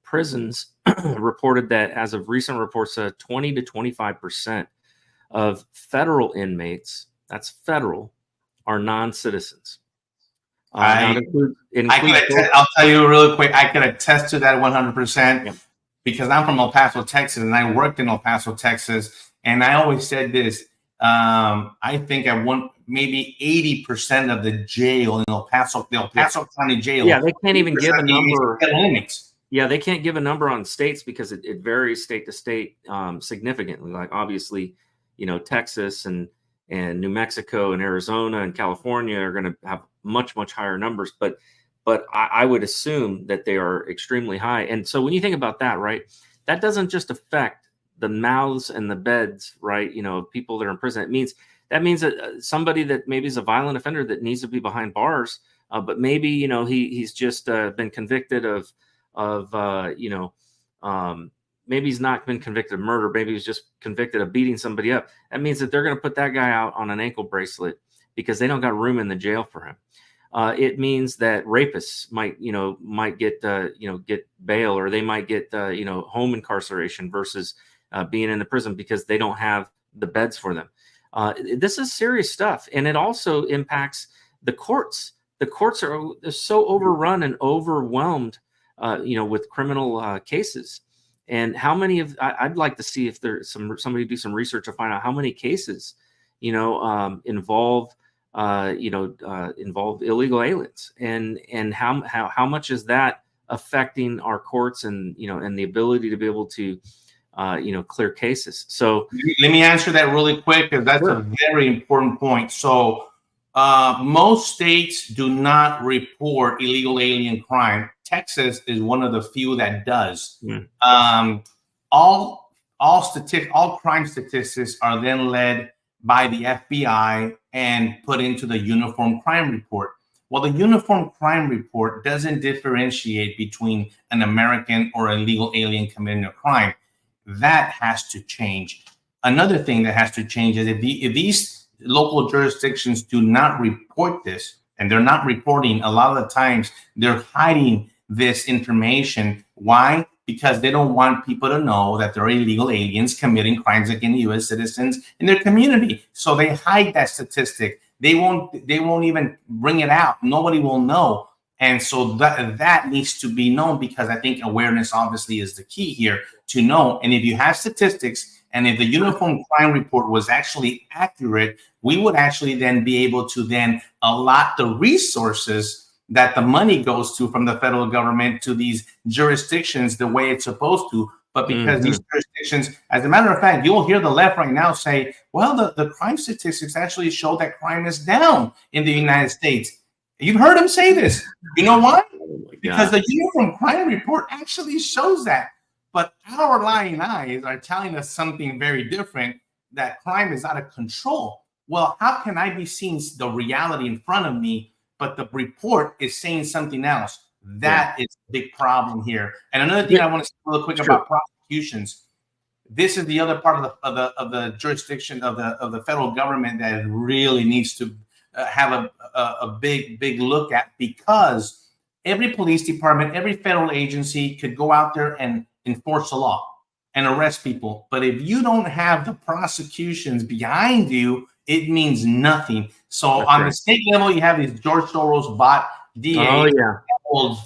Prisons, reported that as of recent reports, 20 to 25% of federal inmates, that's federal, are non-citizens. I'll tell you real quick, I can attest to that 100% because I'm from El Paso, Texas, and I worked in El Paso, Texas. And I always said this, I think maybe 80% of the jail in El Paso County Jail. Yeah, they can't even give a number. Yeah, they can't give a number on states because it varies state to state significantly. Like obviously, Texas and New Mexico and Arizona and California are going to have much higher numbers. But I would assume that they are extremely high. And so when you think about that, right, that doesn't just affect the mouths and the beds, right? People that are in prison. That means that somebody that maybe is a violent offender that needs to be behind bars, but maybe he's just been convicted of maybe he's not been convicted of murder. Maybe he's just convicted of beating somebody up. That means that they're going to put that guy out on an ankle bracelet because they don't got room in the jail for him. It means that rapists might get bail, or they might get home incarceration versus being in the prison because they don't have the beds for them. This is serious stuff, and it also impacts the courts. The courts are so overrun and overwhelmed, with criminal cases. And how many of I'd like to see if there's somebody do some research to find out how many cases, involve illegal aliens, and how much is that affecting our courts and the ability to be able to clear cases. So let me answer that really quick, because that's a very important point. So most states do not report illegal alien crime. Texas is one of the few that does. All crime statistics are then led by the FBI and put into the Uniform Crime Report. Well, the Uniform Crime Report doesn't differentiate between an American or illegal alien committing a crime. That has to change. Another thing that has to change is if these local jurisdictions do not report this, and they're not reporting, a lot of the times they're hiding this information. Why? Because they don't want people to know that there are illegal aliens committing crimes against U.S. citizens in their community. So they hide that statistic. They won't even bring it out. Nobody will know. And so that needs to be known, because I think awareness obviously is the key here to know. And if you have statistics, and if the Uniform Crime Report was actually accurate, we would actually then be able to then allot the resources that the money goes to from the federal government to these jurisdictions the way it's supposed to. But because these jurisdictions, as a matter of fact, you'll hear the left right now say, well, the crime statistics actually show that crime is down in the United States. You've heard them say this. You know why? Because the Uniform Crime Report actually shows that. But our lying eyes are telling us something very different, that crime is out of control. Well, how can I be seeing the reality in front of me, but the report is saying something else? That is a big problem here. And another thing I want to say real quick about prosecutions. This is the other part of the jurisdiction of the federal government that really needs to have a big look at, because every police department, every federal agency could go out there and enforce the law and arrest people. But if you don't have the prosecutions behind you, it means nothing. So on the state level, you have these George Soros bought DA that will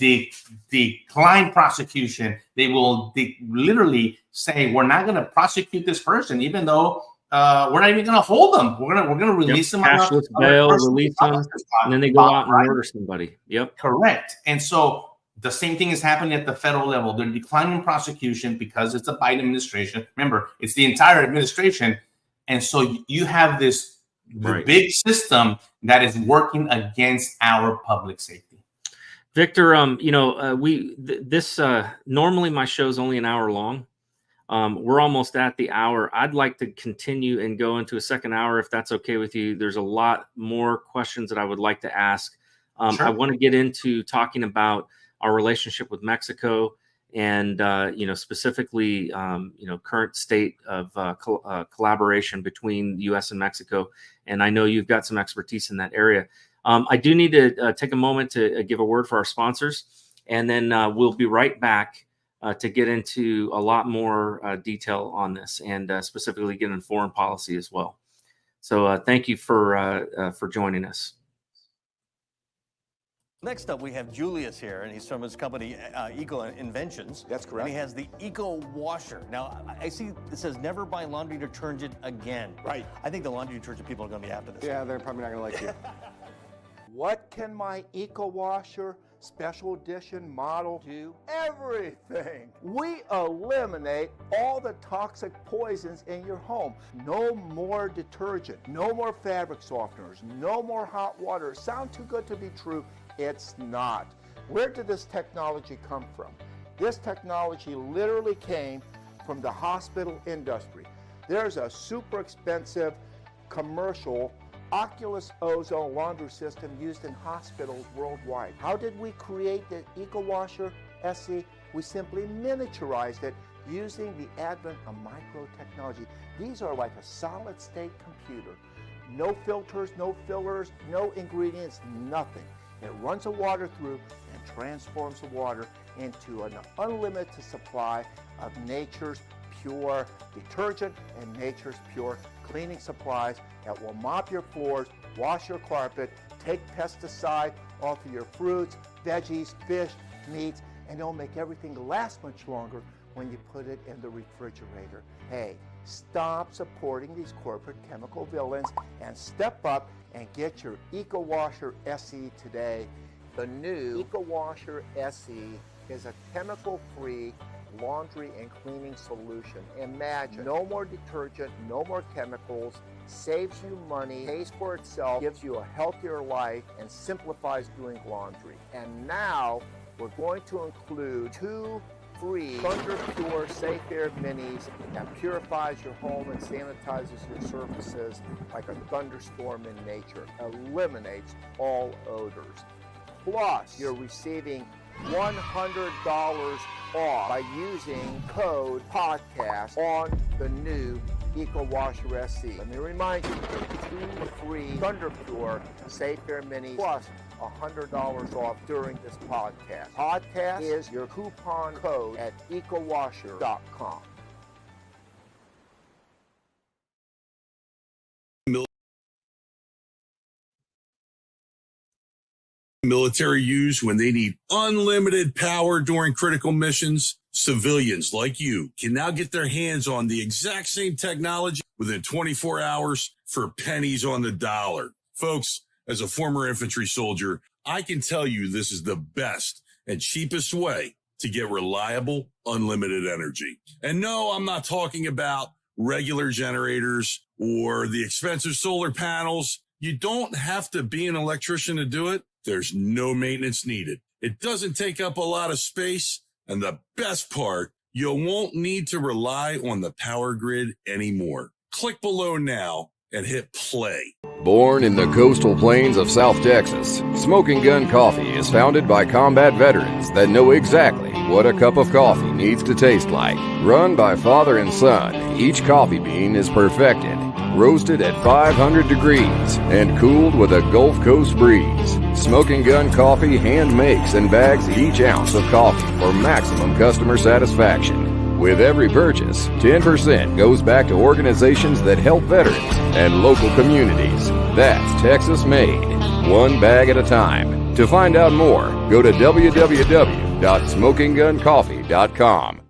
decline prosecution. They will literally say, we're not going to prosecute this person, even though we're not even going to hold them. We're going to release them. Cashless bail, release them, and then they go out and murder somebody. Correct. And so the same thing is happening at the federal level. They're declining prosecution because it's a Biden administration. Remember, it's the entire administration. And so you have this big system that is working against our public safety. Victor, normally my show is only an hour long. We're almost at the hour. I'd like to continue and go into a second hour, if that's okay with you. There's a lot more questions that I would like to ask. I want to get into talking about our relationship with Mexico, and specifically current state of collaboration between the U.S. and Mexico. And I know you've got some expertise in that area. I do need to take a moment to give a word for our sponsors, and then we'll be right back to get into a lot more detail on this, and specifically get into foreign policy as well. So thank you for joining us. Next up, we have Julius here, and he's from his company, Eco Inventions. That's correct. And he has the Eco Washer. Now, I see it says never buy laundry detergent again. Right. I think the laundry detergent people are going to be after this. Yeah, they're probably not going to like you. What can my Eco Washer Special Edition model do? Everything. We eliminate all the toxic poisons in your home. No more detergent, no more fabric softeners, no more hot water. Sound too good to be true? It's not. Where did this technology come from? This technology literally came from the hospital industry. There's a super expensive commercial Oculus ozone laundry system used in hospitals worldwide. How did we create the Eco Washer SE? We simply miniaturized it using the advent of microtechnology. These are like a solid state computer. No filters, no fillers, no ingredients, nothing. It runs the water through and transforms the water into an unlimited supply of nature's pure detergent and nature's pure cleaning supplies that will mop your floors, wash your carpet, take pesticide off of your fruits, veggies, fish, meats, and it'll make everything last much longer when you put it in the refrigerator. Hey, stop supporting these corporate chemical villains and step up and get your EcoWasher SE today. The new EcoWasher SE is a chemical-free laundry and cleaning solution. Imagine, no more detergent, no more chemicals, saves you money, pays for itself, gives you a healthier life, and simplifies doing laundry. And now we're going to include 2 free Thunder Pure Safe Air Minis that purifies your home and sanitizes your surfaces like a thunderstorm in nature, eliminates all odors. Plus, you're receiving $100 off by using code podcast on the new EcoWasher SE. Let me remind you, 2 free Thunder Pure Safe Air Minis plus $100 off during this podcast. Podcast is your coupon code at ecowasher.com. Military use when they need unlimited power during critical missions. Civilians like you can now get their hands on the exact same technology within 24 hours for pennies on the dollar. Folks, as a former infantry soldier, I can tell you this is the best and cheapest way to get reliable, unlimited energy. And no, I'm not talking about regular generators or the expensive solar panels. You don't have to be an electrician to do it. There's no maintenance needed. It doesn't take up a lot of space. And the best part, you won't need to rely on the power grid anymore. Click below now and hit play. Born in the coastal plains of South Texas, Smoking Gun Coffee is founded by combat veterans that know exactly what a cup of coffee needs to taste like. Run by father and son, each coffee bean is perfected, roasted at 500 degrees, and cooled with a Gulf Coast breeze. Smoking Gun Coffee hand makes and bags each ounce of coffee for maximum customer satisfaction. With every purchase, 10% goes back to organizations that help veterans and local communities. That's Texas made, one bag at a time. To find out more, go to www.smokingguncoffee.com.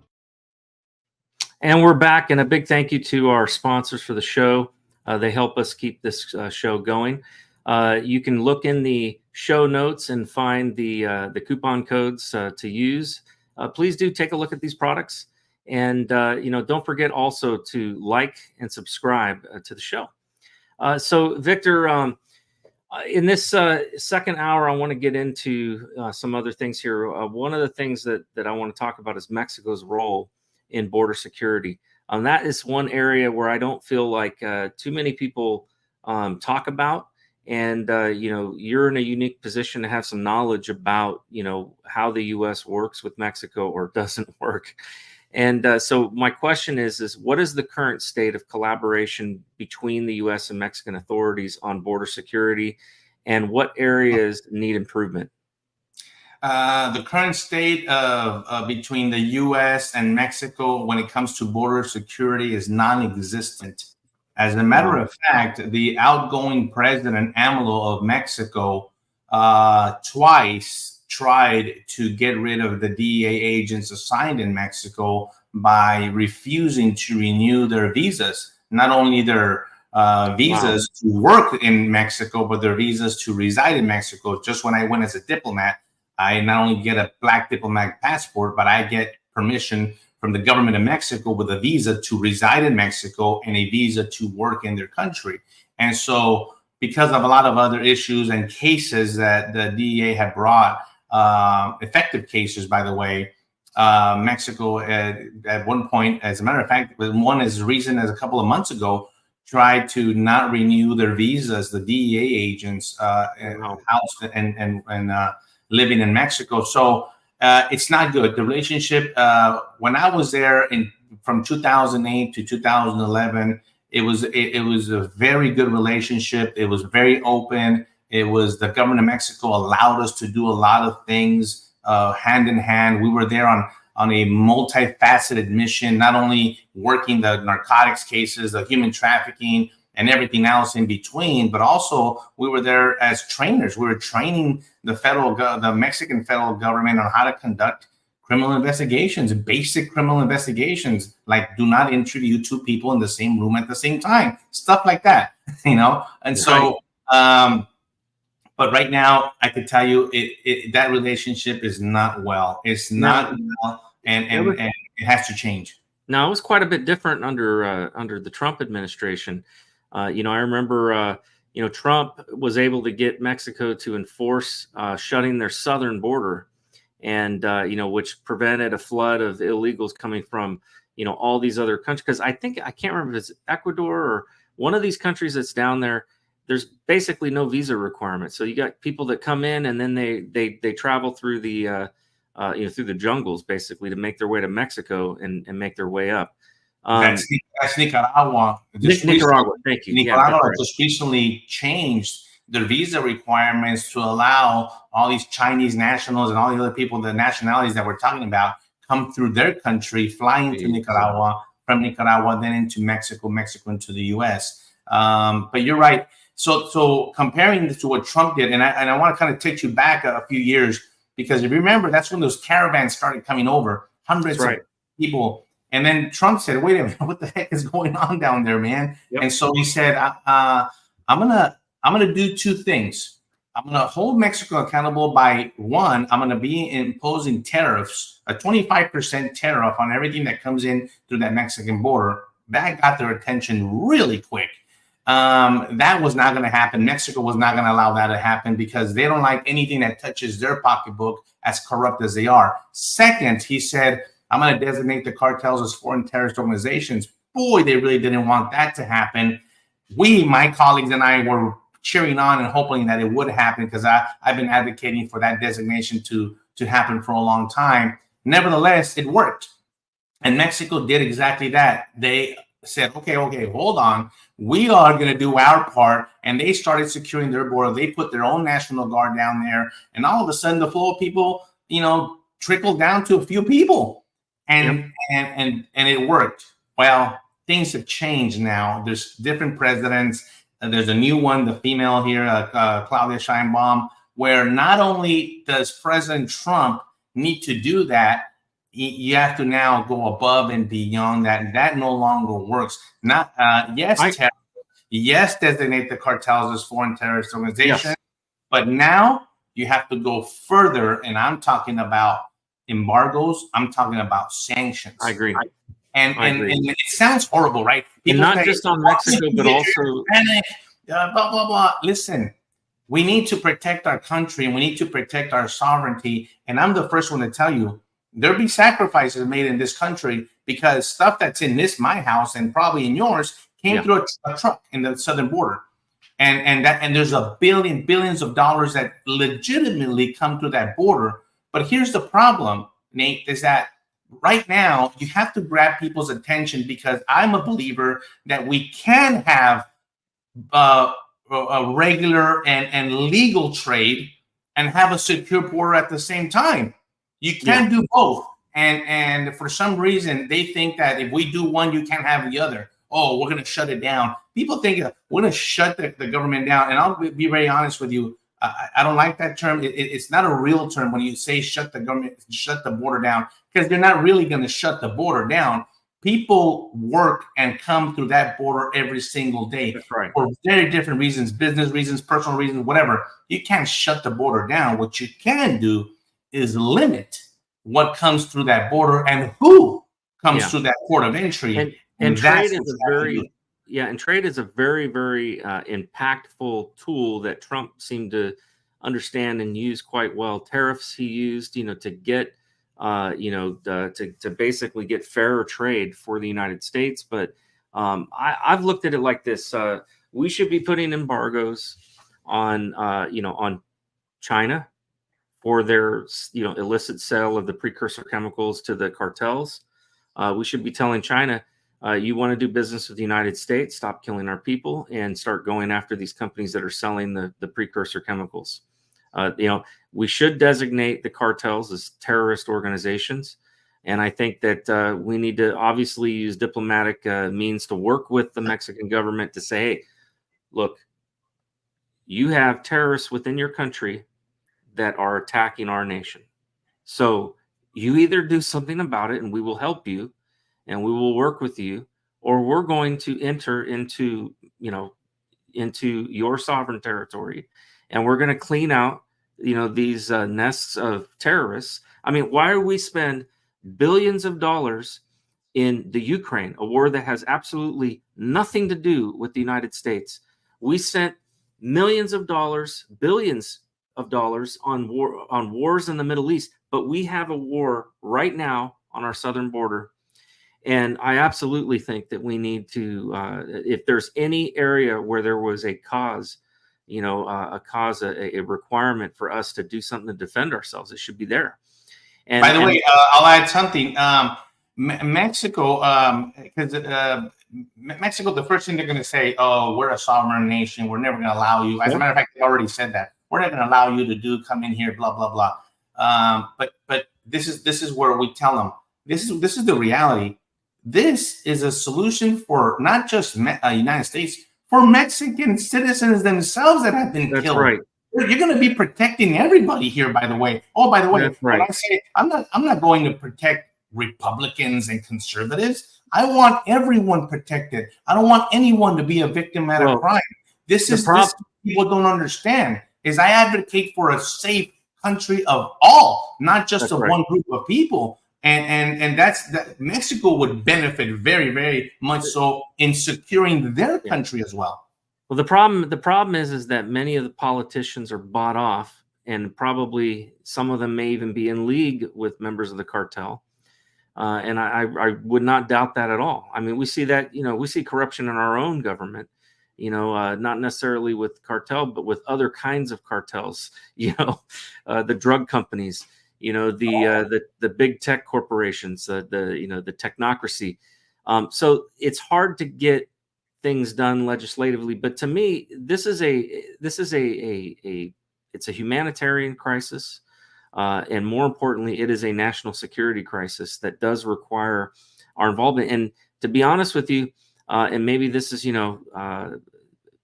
And we're back, and a big thank you to our sponsors for the show. They help us keep this show going. You can look in the show notes and find the coupon codes to use. Please do take a look at these products. And, don't forget also to like and subscribe to the show. So, Victor, in this second hour, I want to get into some other things here. One of the things that I want to talk about is Mexico's role in border security. That is one area where I don't feel like too many people talk about. And, you're in a unique position to have some knowledge about, how the U.S. works with Mexico or doesn't work. And so my question is what is the current state of collaboration between the U.S. and Mexican authorities on border security, and what areas need improvement? The current state of between the U.S. and Mexico when it comes to border security is non-existent. As a matter of fact, the outgoing president, AMLO of Mexico, twice tried to get rid of the DEA agents assigned in Mexico by refusing to renew their visas, not only their visas to work in Mexico, but their visas to reside in Mexico. Just when I went as a diplomat, I not only get a black diplomatic passport, but I get permission from the government of Mexico with a visa to reside in Mexico and a visa to work in their country. And so because of a lot of other issues and cases that the DEA had brought, effective cases, by the way, Mexico at one point, as a matter of fact, one is recent as a couple of months ago, tried to not renew their visas, the DEA agents housed and living in Mexico. So it's not good. The relationship, when I was there from 2008 to 2011, it was a very good relationship. It was very open. It was the government of Mexico allowed us to do a lot of things hand in hand. We were there on a multifaceted mission, not only working the narcotics cases, the human trafficking, and everything else in between, but also we were there as trainers. We were training the Mexican federal government on how to conduct criminal investigations, basic criminal investigations, like do not interview two people in the same room at the same time, stuff like that, you know? And so, but right now I could tell you that relationship is not well. It's not well, and it has to change. Now, it was quite a bit different under the Trump administration. I remember, Trump was able to get Mexico to enforce shutting their southern border, and which prevented a flood of illegals coming from all these other countries. Because I can't remember if it's Ecuador or one of these countries that's down there. There's basically no visa requirement, so you got people that come in and then they travel through the through the jungles basically to make their way to Mexico and make their way up. That's Nicaragua. Nicaragua, thank you. Nicaragua just recently changed their visa requirements to allow all these Chinese nationals and all the other people, the nationalities that we're talking about, come through their country, flying to Nicaragua, from Nicaragua, then into Mexico, into the U.S. But you're right. So comparing this to what Trump did, and I want to kind of take you back a few years, because if you remember, that's when those caravans started coming over, hundreds of people. And then Trump said, wait a minute, what the heck is going on down there, man? Yep. And so he said, I'm gonna do two things. I'm gonna hold Mexico accountable by, one, I'm gonna be imposing tariffs, a 25% tariff on everything that comes in through that Mexican border. That got their attention really quick. That was not gonna happen. Mexico was not gonna allow that to happen because they don't like anything that touches their pocketbook, as corrupt as they are. Second, he said, I'm going to designate the cartels as foreign terrorist organizations. Boy, they really didn't want that to happen. My colleagues and I were cheering on and hoping that it would happen because I've been advocating for that designation to happen for a long time. Nevertheless, it worked. And Mexico did exactly that. They said, okay, hold on. We are going to do our part. And they started securing their border. They put their own National Guard down there. And all of a sudden, the flow of people, trickled down to a few people. And it worked. Well, things have changed now. There's different presidents. There's a new one, the female here, Claudia Sheinbaum, where not only does President Trump need to do that, you have to now go above and beyond that. And that no longer works. Yes, designate the cartels as foreign terrorist organizations, but now you have to go further. And I'm talking about embargoes. I'm talking about sanctions. I agree. And it sounds horrible, right? People and not just on Mexico, but also blah, blah, blah. Listen, we need to protect our country and we need to protect our sovereignty. And I'm the first one to tell you, there'll be sacrifices made in this country because stuff that's in my house and probably in yours came through a truck in the southern border. And there's billions of dollars that legitimately come through that border. But here's the problem, Nate, is that right now you have to grab people's attention because I'm a believer that we can have a regular and legal trade and have a secure border at the same time. You can do both. And for some reason, they think that if we do one, you can't have the other. Oh, we're going to shut it down. People think we're going to shut the government down. And I'll be very honest with you. I don't like that term. It's not a real term when you say shut the border down, because they're not really going to shut the border down. People work and come through that border every single day. That's right. For very different reasons, business reasons, personal reasons, whatever. You can't shut the border down. What you can do is limit what comes through that border and who comes through that port of entry. And trade is a very, very impactful tool that Trump seemed to understand and use quite well. Tariffs he used, to get, to basically get fairer trade for the United States. But I've looked at it like this: we should be putting embargoes on, on China for their, illicit sale of the precursor chemicals to the cartels. We should be telling China, You want to do business with the United States, stop killing our people, and start going after these companies that are selling the precursor chemicals. We should designate the cartels as terrorist organizations. And I think that we need to obviously use diplomatic means to work with the Mexican government to say, hey, look, you have terrorists within your country that are attacking our nation. So you either do something about it and we will help you and we will work with you, or we're going to enter into your sovereign territory and we're going to clean out, these nests of terrorists. I mean, why do we spend billions of dollars in the Ukraine, a war that has absolutely nothing to do with the United States? We sent millions of dollars, billions of dollars on wars in the Middle East, but we have a war right now on our southern border. And I absolutely think that we need to, if there's any area where there was a cause, a requirement for us to do something to defend ourselves, it should be there. And, by the way, I'll add something. Mexico, because Mexico, the first thing they're going to say, oh, we're a sovereign nation. We're never going to allow you. As a matter of fact, they already said that. We're not going to allow you to come in here, blah, blah, blah. But this is where we tell them, this is the reality. This is a solution for not just United States, for Mexican citizens themselves that have been killed. That's right. You're going to be protecting everybody here, by the way. Oh, by the way, that's right. When I say I'm not going to protect Republicans and conservatives. I want everyone protected. I don't want anyone to be a victim at a crime. This people don't understand is I advocate for a safe country of all, not just of one group of people. And that Mexico would benefit very, very much so in securing their country as well. Well, the problem is that many of the politicians are bought off, and probably some of them may even be in league with members of the cartel. And I would not doubt that at all. I mean, we see that, we see corruption in our own government, not necessarily with cartel, but with other kinds of cartels, the drug companies, the big tech corporations, the technocracy. So it's hard to get things done legislatively. But to me, it's a humanitarian crisis. And more importantly, it is a national security crisis that does require our involvement. And to be honest with you, and maybe this is,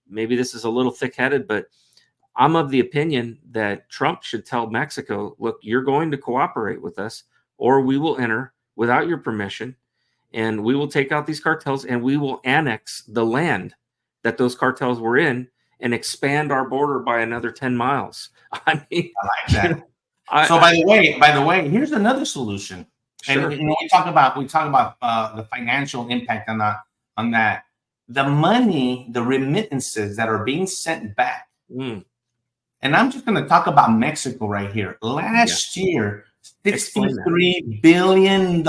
maybe this is a little thick-headed, but I'm of the opinion that Trump should tell Mexico, look, you're going to cooperate with us, or we will enter without your permission, and we will take out these cartels, and we will annex the land that those cartels were in and expand our border by another 10 miles. I mean, I like that. So by the way, here's another solution. Sure. And we talk about the financial impact on that. The money, the remittances that are being sent back. And I'm just going to talk about Mexico right here. Last year, $63 billion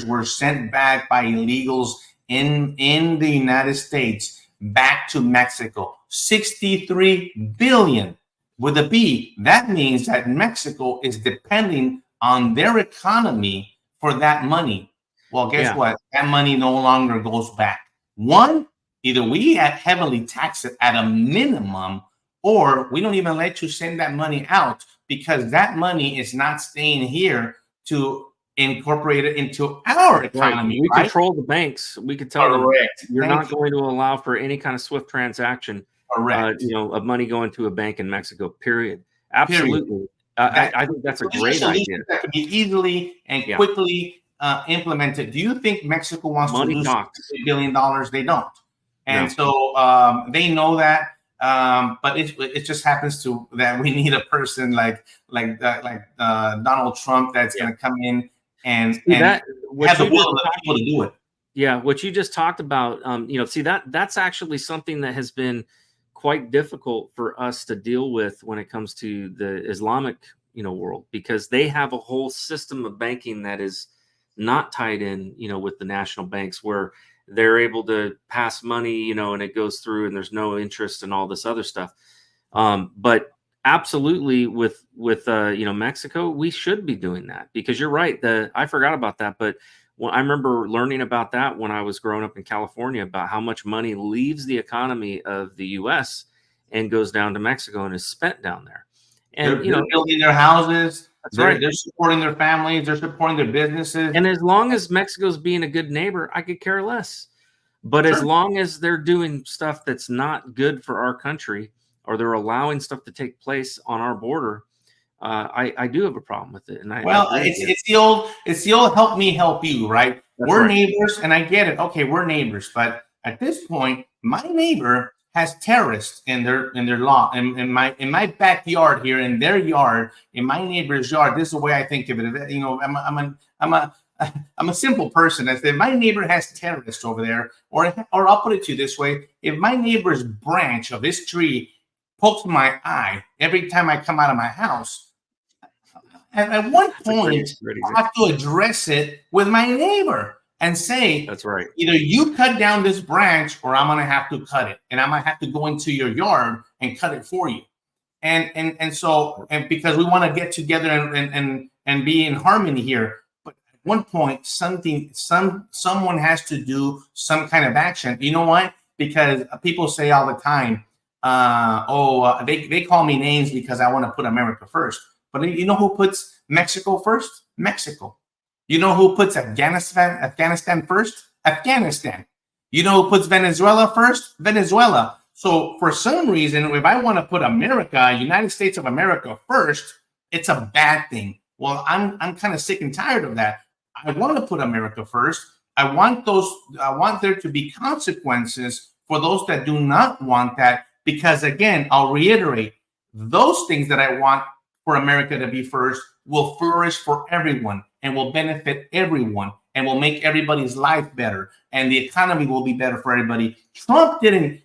were sent back by illegals in the United States back to Mexico. 63 billion. With a B, that means that Mexico is depending on their economy for that money. Well, guess what? That money no longer goes back. One, either we heavily tax it at a minimum, or we don't even let you send that money out because that money is not staying here to incorporate it into our economy. We control the banks. We could tell them you're not going to allow for any kind of SWIFT transaction. Correct. Of money going to a bank in Mexico, period. Absolutely. I think that's a great idea. That could be easily and quickly implemented. Do you think Mexico wants to lose $3 billion? They don't. And so they know that. But it just happens to that we need a person like Donald Trump that's going to come in and have the will of the people to do it. Yeah, what you just talked about, that's actually something that has been quite difficult for us to deal with when it comes to the Islamic, world, because they have a whole system of banking that is not tied in, with the national banks, where they're able to pass money, and it goes through and there's no interest and all this other stuff. But absolutely with Mexico, we should be doing that, because you're right. I forgot about that. But I remember learning about that when I was growing up in California, about how much money leaves the economy of the U.S. and goes down to Mexico and is spent down there. And they're building their houses. That's right. They're supporting their families. They're supporting their businesses. And as long as Mexico's being a good neighbor, I could care less. But as long as they're doing stuff that's not good for our country, or they're allowing stuff to take place on our border, I do have a problem with it. And it's the old help me help you, right? We're neighbors, and I get it. Okay, we're neighbors, but at this point, my neighbor has terrorists in their lawn, in my backyard here, in their yard, in my neighbor's yard. This is the way I think of it. You know, I'm a simple person. I say, if my neighbor has terrorists over there, or I'll put it to you this way: if my neighbor's branch of his tree pokes my eye every time I come out of my house, at one point I have to address it with my neighbor and say, "That's right. Either you cut down this branch, or I'm gonna have to cut it, and I'm gonna have to go into your yard and cut it for you." And so because we want to get together and be in harmony here. One point, someone has to do some kind of action. You know why? Because people say all the time, they call me names because I want to put America first. But you know who puts Mexico first? Mexico. You know who puts Afghanistan first? Afghanistan. You know who puts Venezuela first? Venezuela. So for some reason, if I want to put America, United States of America first, it's a bad thing. Well, I'm kind of sick and tired of that. I want to put America first. I want there to be consequences for those that do not want that, because again, I'll reiterate, those things that I want for America to be first will flourish for everyone and will benefit everyone and will make everybody's life better, and the economy will be better for everybody. Trump didn't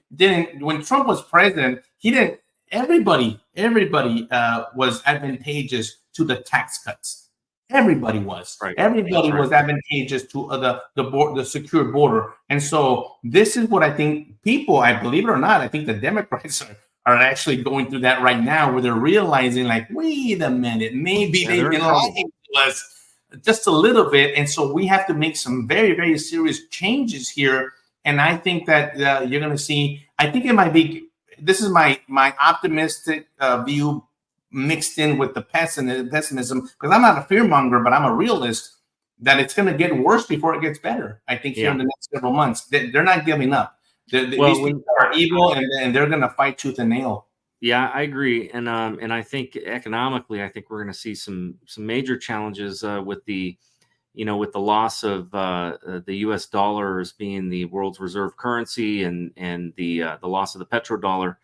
when Trump was president, he didn't everybody was advantageous to the tax cuts. Everybody was. Right. Everybody was advantageous to the secure border. And so this is what I think people, I believe it or not, I think the Democrats are actually going through that right now, where they're realizing, like, wait a minute, maybe they've been lying to us just a little bit. And so we have to make some very, very serious changes here. And I think that you're going to see, I think it might be, this is my optimistic view mixed in with the pessimism, because I'm not a fearmonger, but I'm a realist, that it's going to get worse before it gets better. I think here in the next several months, they're not giving up. These people are evil, and they're going to fight tooth and nail. Yeah, I agree, and I think economically, I think we're going to see some major challenges with the loss of the U.S. dollar as being the world's reserve currency, and the loss of the petrodollar.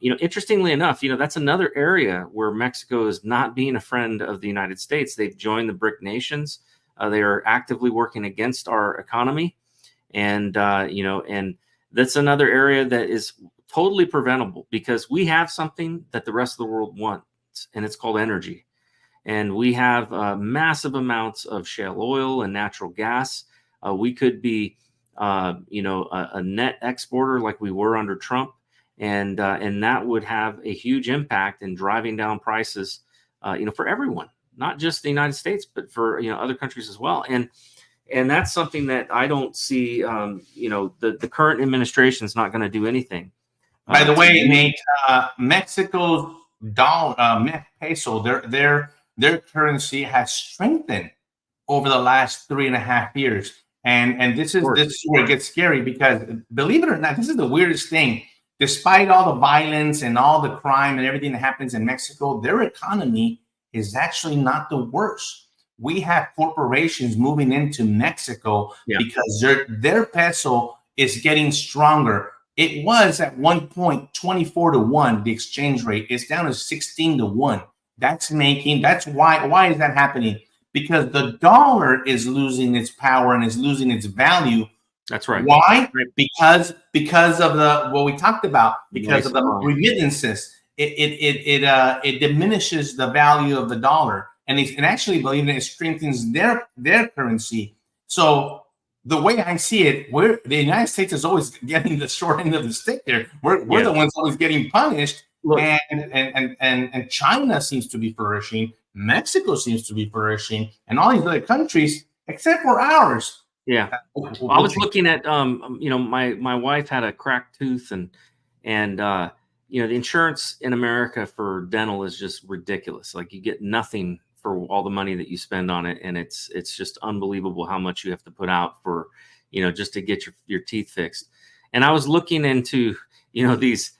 Interestingly enough, that's another area where Mexico is not being a friend of the United States. They've joined the BRIC nations. They are actively working against our economy. And that's another area that is totally preventable, because we have something that the rest of the world wants, and it's called energy. And we have massive amounts of shale oil and natural gas. We could be, a net exporter like we were under Trump. And that would have a huge impact in driving down prices, for everyone, not just the United States, but for other countries as well. And that's something that I don't see. The current administration is not going to do anything. By the way, Nate, Mexico's dollar, peso, their currency has strengthened over the last 3.5 years, and this is where it gets scary, because believe it or not, this is the weirdest thing. Despite all the violence and all the crime and everything that happens in Mexico, their economy is actually not the worst. We have corporations moving into Mexico because their peso is getting stronger. It was at one point 24-1, the exchange rate. It's down to 16-1. That's why is that happening? Because the dollar is losing its power and is losing its value. That's right. Why? Because of what we talked about. Because of the remittances, it diminishes the value of the dollar, and actually, believe it strengthens their currency. So the way I see it, the United States is always getting the short end of the stick here. We're the ones always getting punished. Look. And China seems to be flourishing. Mexico seems to be flourishing, and all these other countries. except for ours. Yeah. I was looking at, my wife had a cracked tooth, and the insurance in America for dental is just ridiculous. Like, you get nothing for all the money that you spend on it. And it's just unbelievable how much you have to put out for, just to get your teeth fixed. And I was looking into, these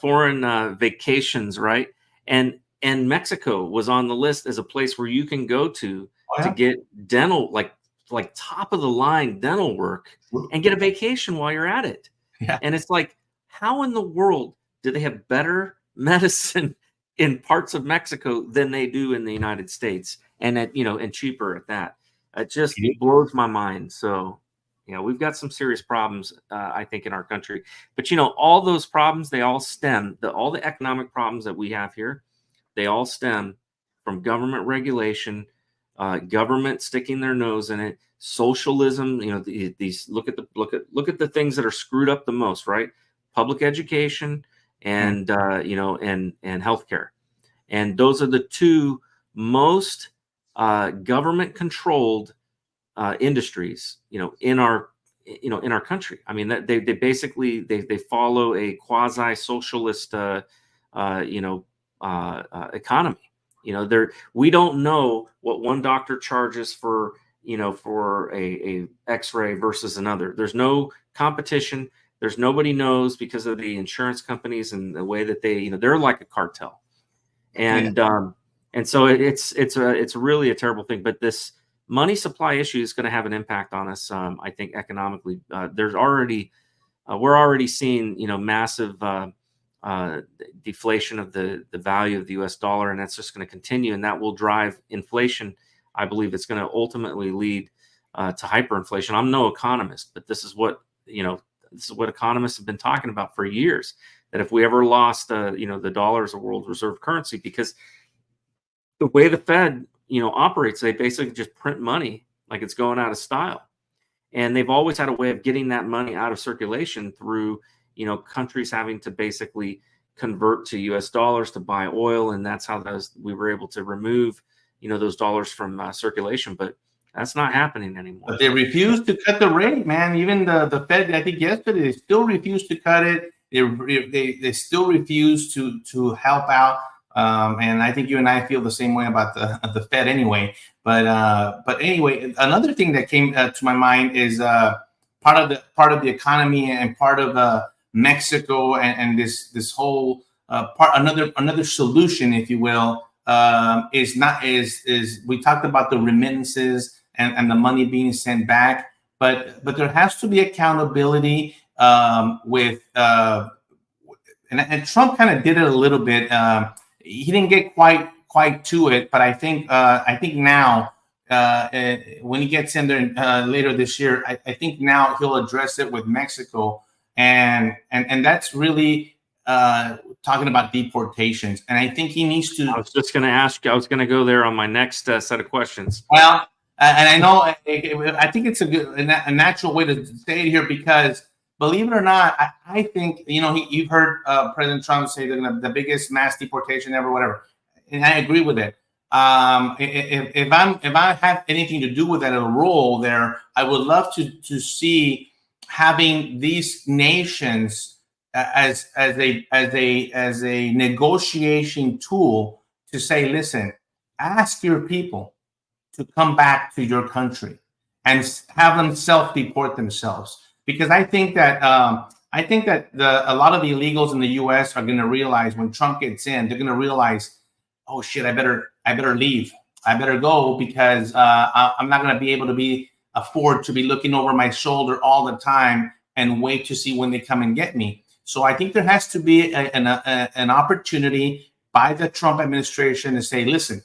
foreign vacations, right? And Mexico was on the list as a place where you can go to get dental, like top of the line dental work, and get a vacation while you're at it. Yeah. And it's like, how in the world do they have better medicine in parts of Mexico than they do in the United States, and and cheaper at that? It just blows my mind. So, we've got some serious problems, I think, in our country. But all those problems, they all stem, all the economic problems that we have here, they all stem from government regulation, government sticking their nose in it, socialism. These look at the things that are screwed up the most, right? Public education and and healthcare, and those are the two most government controlled industries in our country. I mean, that they basically they follow a quasi socialist economy. We don't know what one doctor charges for a X-ray versus another. There's no competition. There's nobody knows, because of the insurance companies and the way that they're like a cartel. And so it's really a terrible thing. But this money supply issue is going to have an impact on us, I think, economically. We're already seeing massive deflation of the value of the U.S. dollar, and that's just going to continue, and that will drive inflation. I believe it's going to ultimately lead to hyperinflation. I'm no economist, but this is what economists have been talking about for years, that if we ever lost the dollar as a world reserve currency, because the way the Fed operates, they basically just print money like it's going out of style, and they've always had a way of getting that money out of circulation through countries having to basically convert to U.S. dollars to buy oil, and that's how we were able to remove those dollars from circulation. But that's not happening anymore. But they refuse to cut the rate, man. Even the Fed, I think yesterday, they still refused to cut it. They still refuse to help out. And I think you and I feel the same way about the Fed anyway. But anyway, another thing that came to my mind is part of the economy and part of Mexico and this whole another solution, if you will, is we talked about the remittances and the money being sent back, but there has to be accountability with and Trump kind of did it a little bit. He didn't get quite to it, but I think now when he gets in there later this year, I think now he'll address it with Mexico, and that's really talking about deportations. And I think he needs to. I was just going to ask. I was going to go there on my next set of questions. Well, and I know I think it's a natural way to say it here, because believe it or not, I think you've heard President Trump say that the biggest mass deportation ever, whatever, and I agree with it. If I have anything to do with that, a role there, I would love to see having these nations as a negotiation tool to say, listen, ask your people to come back to your country and have them self-deport themselves. Because I think that a lot of the illegals in the U.S. are going to realize when Trump gets in, they're going to realize, oh shit, I better leave, I better go, because I'm not going to be able to afford to be looking over my shoulder all the time and wait to see when they come and get me. So I think there has to be an opportunity by the Trump administration to say, listen,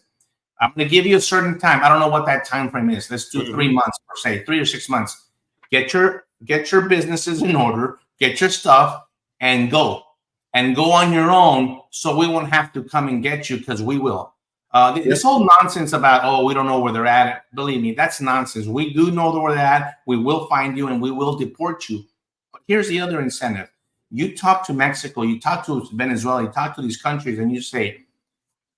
I'm going to give you a certain time. I don't know what that time frame is. Let's do 3 months, per se, 3 or 6 months. Get your businesses in order, get your stuff, and go on your own, so we won't have to come and get you, because we will. This whole nonsense about, we don't know where they're at, believe me, that's nonsense. We do know where they're at. We will find you and we will deport you. But here's the other incentive. You talk to Mexico, you talk to Venezuela, you talk to these countries, and you say,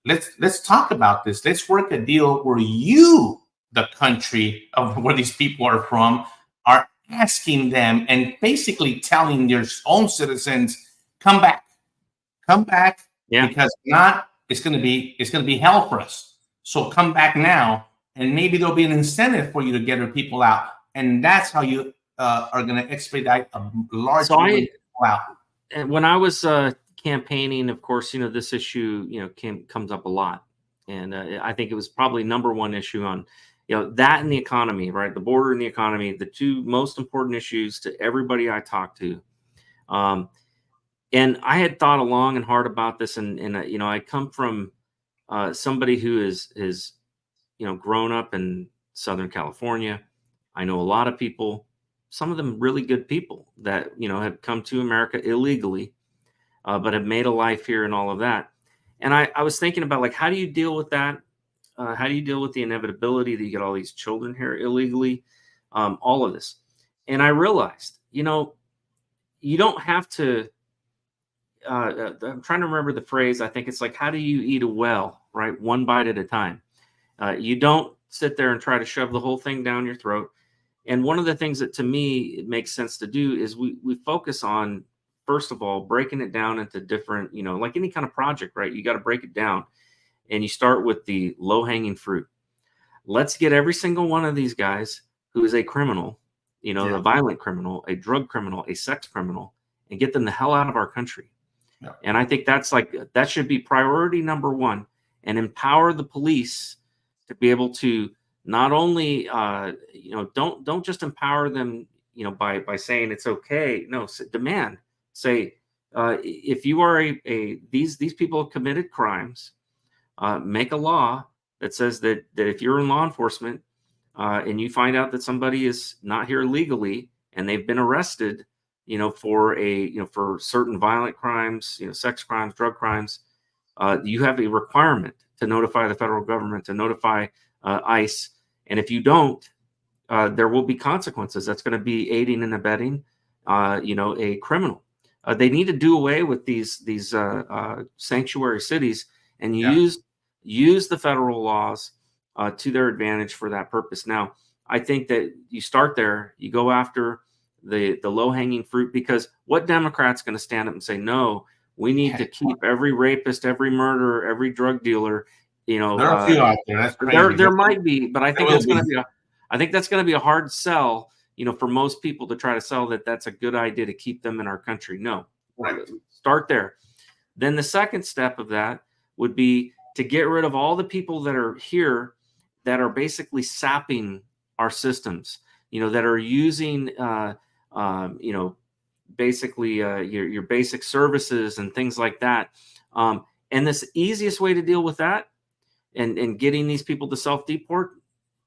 let's talk about this. Let's work a deal where you the country of where these people are from are asking them and basically telling their own citizens, come back, because not it's going to be hell for us. So come back now, and maybe there'll be an incentive for you to get your people out, and that's how you are going to expedite a large number of people out. And when I was campaigning, of course, this issue comes up a lot, and I think it was probably number one issue on that and the economy, right? The border and the economy, the two most important issues to everybody I talk to. And I had thought long and hard about this, and I come from somebody who is grown up in Southern California. I know a lot of people, some of them really good people that have come to America illegally, but have made a life here and all of that. And I was thinking about, like, how do you deal with that? How do you deal with the inevitability that you get all these children here illegally? All of this. And I realized, you don't have to, I'm trying to remember the phrase. I think it's like, how do you eat a whale, right? One bite at a time. You don't sit there and try to shove the whole thing down your throat. And one of the things that to me it makes sense to do is we focus on, first of all, breaking it down into different, like any kind of project, right? You got to break it down. And you start with the low-hanging fruit. Let's get every single one of these guys who is a criminal, a violent criminal, a drug criminal, a sex criminal, and get them the hell out of our country. Yeah. And I think that should be priority number one, and empower the police to be able to not only, don't just empower them, by saying it's okay. No, demand. Say, if you are these people have committed crimes. Make a law that says that if you're in law enforcement and you find out that somebody is not here legally and they've been arrested, for certain violent crimes, sex crimes, drug crimes, you have a requirement to notify the federal government, to notify ICE. And if you don't, there will be consequences. That's going to be aiding and abetting, a criminal. They need to do away with these sanctuary cities and use the federal laws to their advantage for that purpose. Now, I think that you start there, you go after the low-hanging fruit, because what Democrat's going to stand up and say, no, we need to keep every rapist, every murderer, every drug dealer, there are a few out there. That's crazy. There might be, but I think that's going to be a hard sell, for most people to try to sell that that's a good idea to keep them in our country. No, start there. Then the second step of that would be to get rid of all the people that are here that are basically sapping our systems, that are using, basically your basic services and things like that. And this easiest way to deal with that and getting these people to self-deport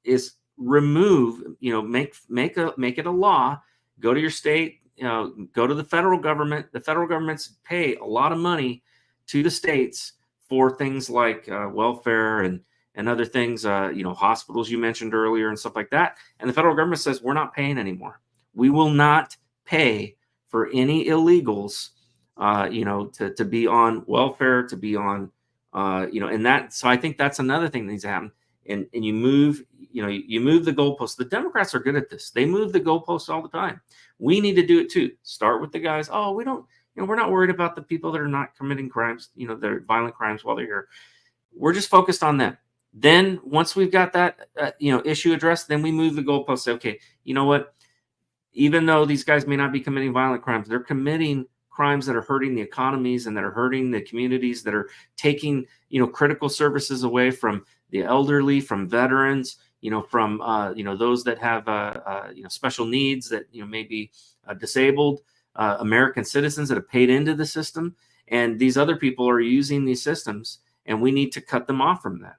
is remove, make it a law, go to your state, go to the federal government. The federal governments pay a lot of money to the states for things like welfare and other things, hospitals you mentioned earlier and stuff like that. And the federal government says, we're not paying anymore. We will not pay for any illegals, to be on welfare, to be on, and that. So I think that's another thing that needs to happen. And you move the goalposts. The Democrats are good at this. They move the goalposts all the time. We need to do it too. Start with the guys. Oh, we don't, we're not worried about the people that are not committing crimes, that are violent crimes while they're here. We're just focused on them. Then once we've got that, issue addressed, then we move the goalposts. Say, okay, you know what? Even though these guys may not be committing violent crimes, they're committing crimes that are hurting the economies and that are hurting the communities, that are taking, critical services away from the elderly, from veterans, from, those that have, special needs, that, may be disabled, American citizens that have paid into the system. And these other people are using these systems, and we need to cut them off from that.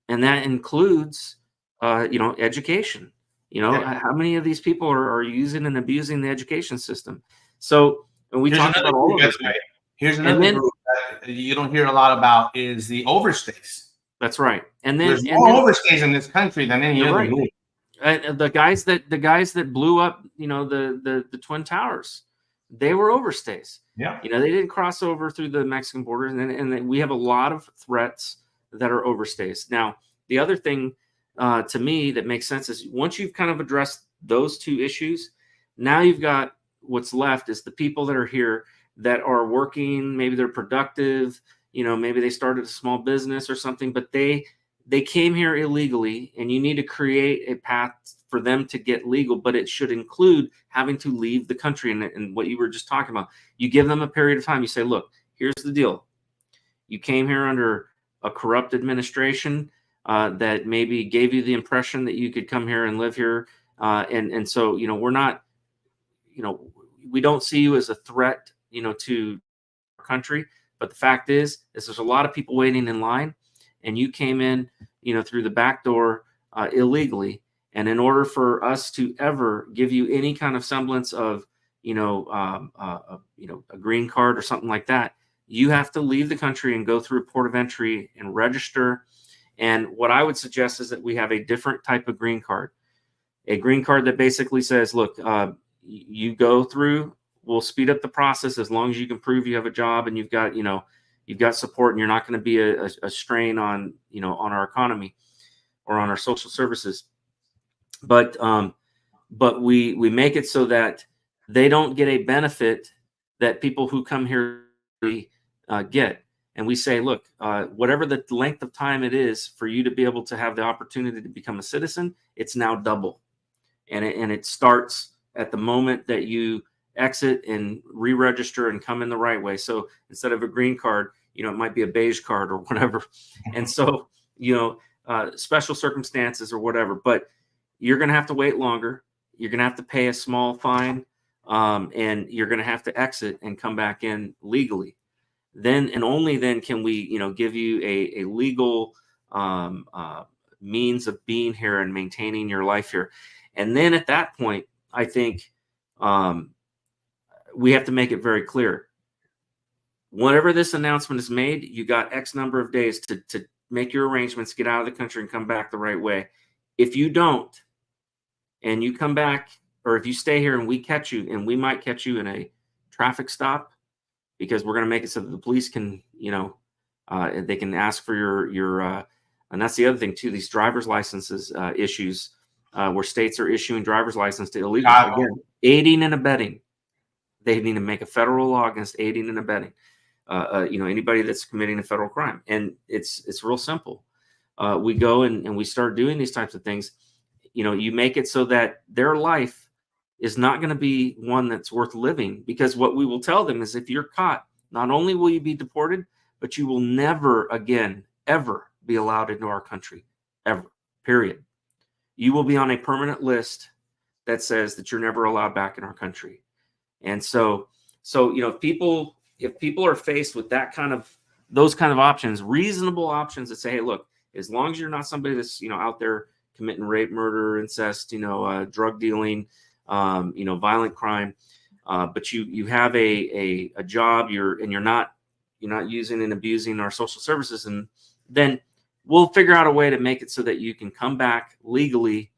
And that includes, education. How many of these people are using and abusing the education system? So we talk about all of this. Here's another group that you don't hear a lot about is the overstays. That's right. And then there's more overstays in this country than any other group. The guys that blew up, the Twin Towers, they were overstays. Yeah. They didn't cross over through the Mexican border, and we have a lot of threats that are overstays. Now, the other thing to me that makes sense is once you've kind of addressed those two issues, now you've got what's left is the people that are here that are working. Maybe they're productive, maybe they started a small business or something, but they came here illegally, and you need to create a path for them to get legal, but it should include having to leave the country. And what you were just talking about, you give them a period of time. You say, look, here's the deal. You came here under a corrupt administration that maybe gave you the impression that you could come here and live here. And so, we're not, we don't see you as a threat, to our country. But the fact is there's a lot of people waiting in line, and you came in, through the back door illegally. And in order for us to ever give you any kind of semblance of, a green card or something like that, you have to leave the country and go through a port of entry and register. And what I would suggest is that we have a different type of green card, a green card that basically says, look, you go through, we'll speed up the process as long as you can prove you have a job and you've got support, and you're not going to be a strain on, on our economy or on our social services. But we make it so that they don't get a benefit that people who come here get. And we say, look, whatever the length of time it is for you to be able to have the opportunity to become a citizen, it's now double. And it starts at the moment that you exit and re-register and come in the right way. So instead of a green card, it might be a beige card or whatever. And so, special circumstances or whatever, but you're going to have to wait longer. You're going to have to pay a small fine, and you're going to have to exit and come back in legally. Then and only then can we, give you a legal means of being here and maintaining your life here. And then at that point, I think we have to make it very clear. Whenever this announcement is made, you got X number of days to make your arrangements, get out of the country and come back the right way. If you don't, and you come back, or if you stay here and we catch you, and we might catch you in a traffic stop, because we're going to make it so that the police can, they can ask for your and that's the other thing too, these driver's licenses issues where states are issuing driver's license to illegals. Again, aiding and abetting. They need to make a federal law against aiding and abetting, anybody that's committing a federal crime. And it's real simple. We go and we start doing these types of things. You make it so that their life is not going to be one that's worth living, because what we will tell them is if you're caught, not only will you be deported, but you will never again, ever be allowed into our country, ever, period. You will be on a permanent list that says that you're never allowed back in our country. And so, if people are faced with those kind of options, reasonable options that say, hey, look, as long as you're not somebody that's, out there committing rape, murder, incest, drug dealing, violent crime, but you have a job, you're not using and abusing our social services, and then we'll figure out a way to make it so that you can come back legally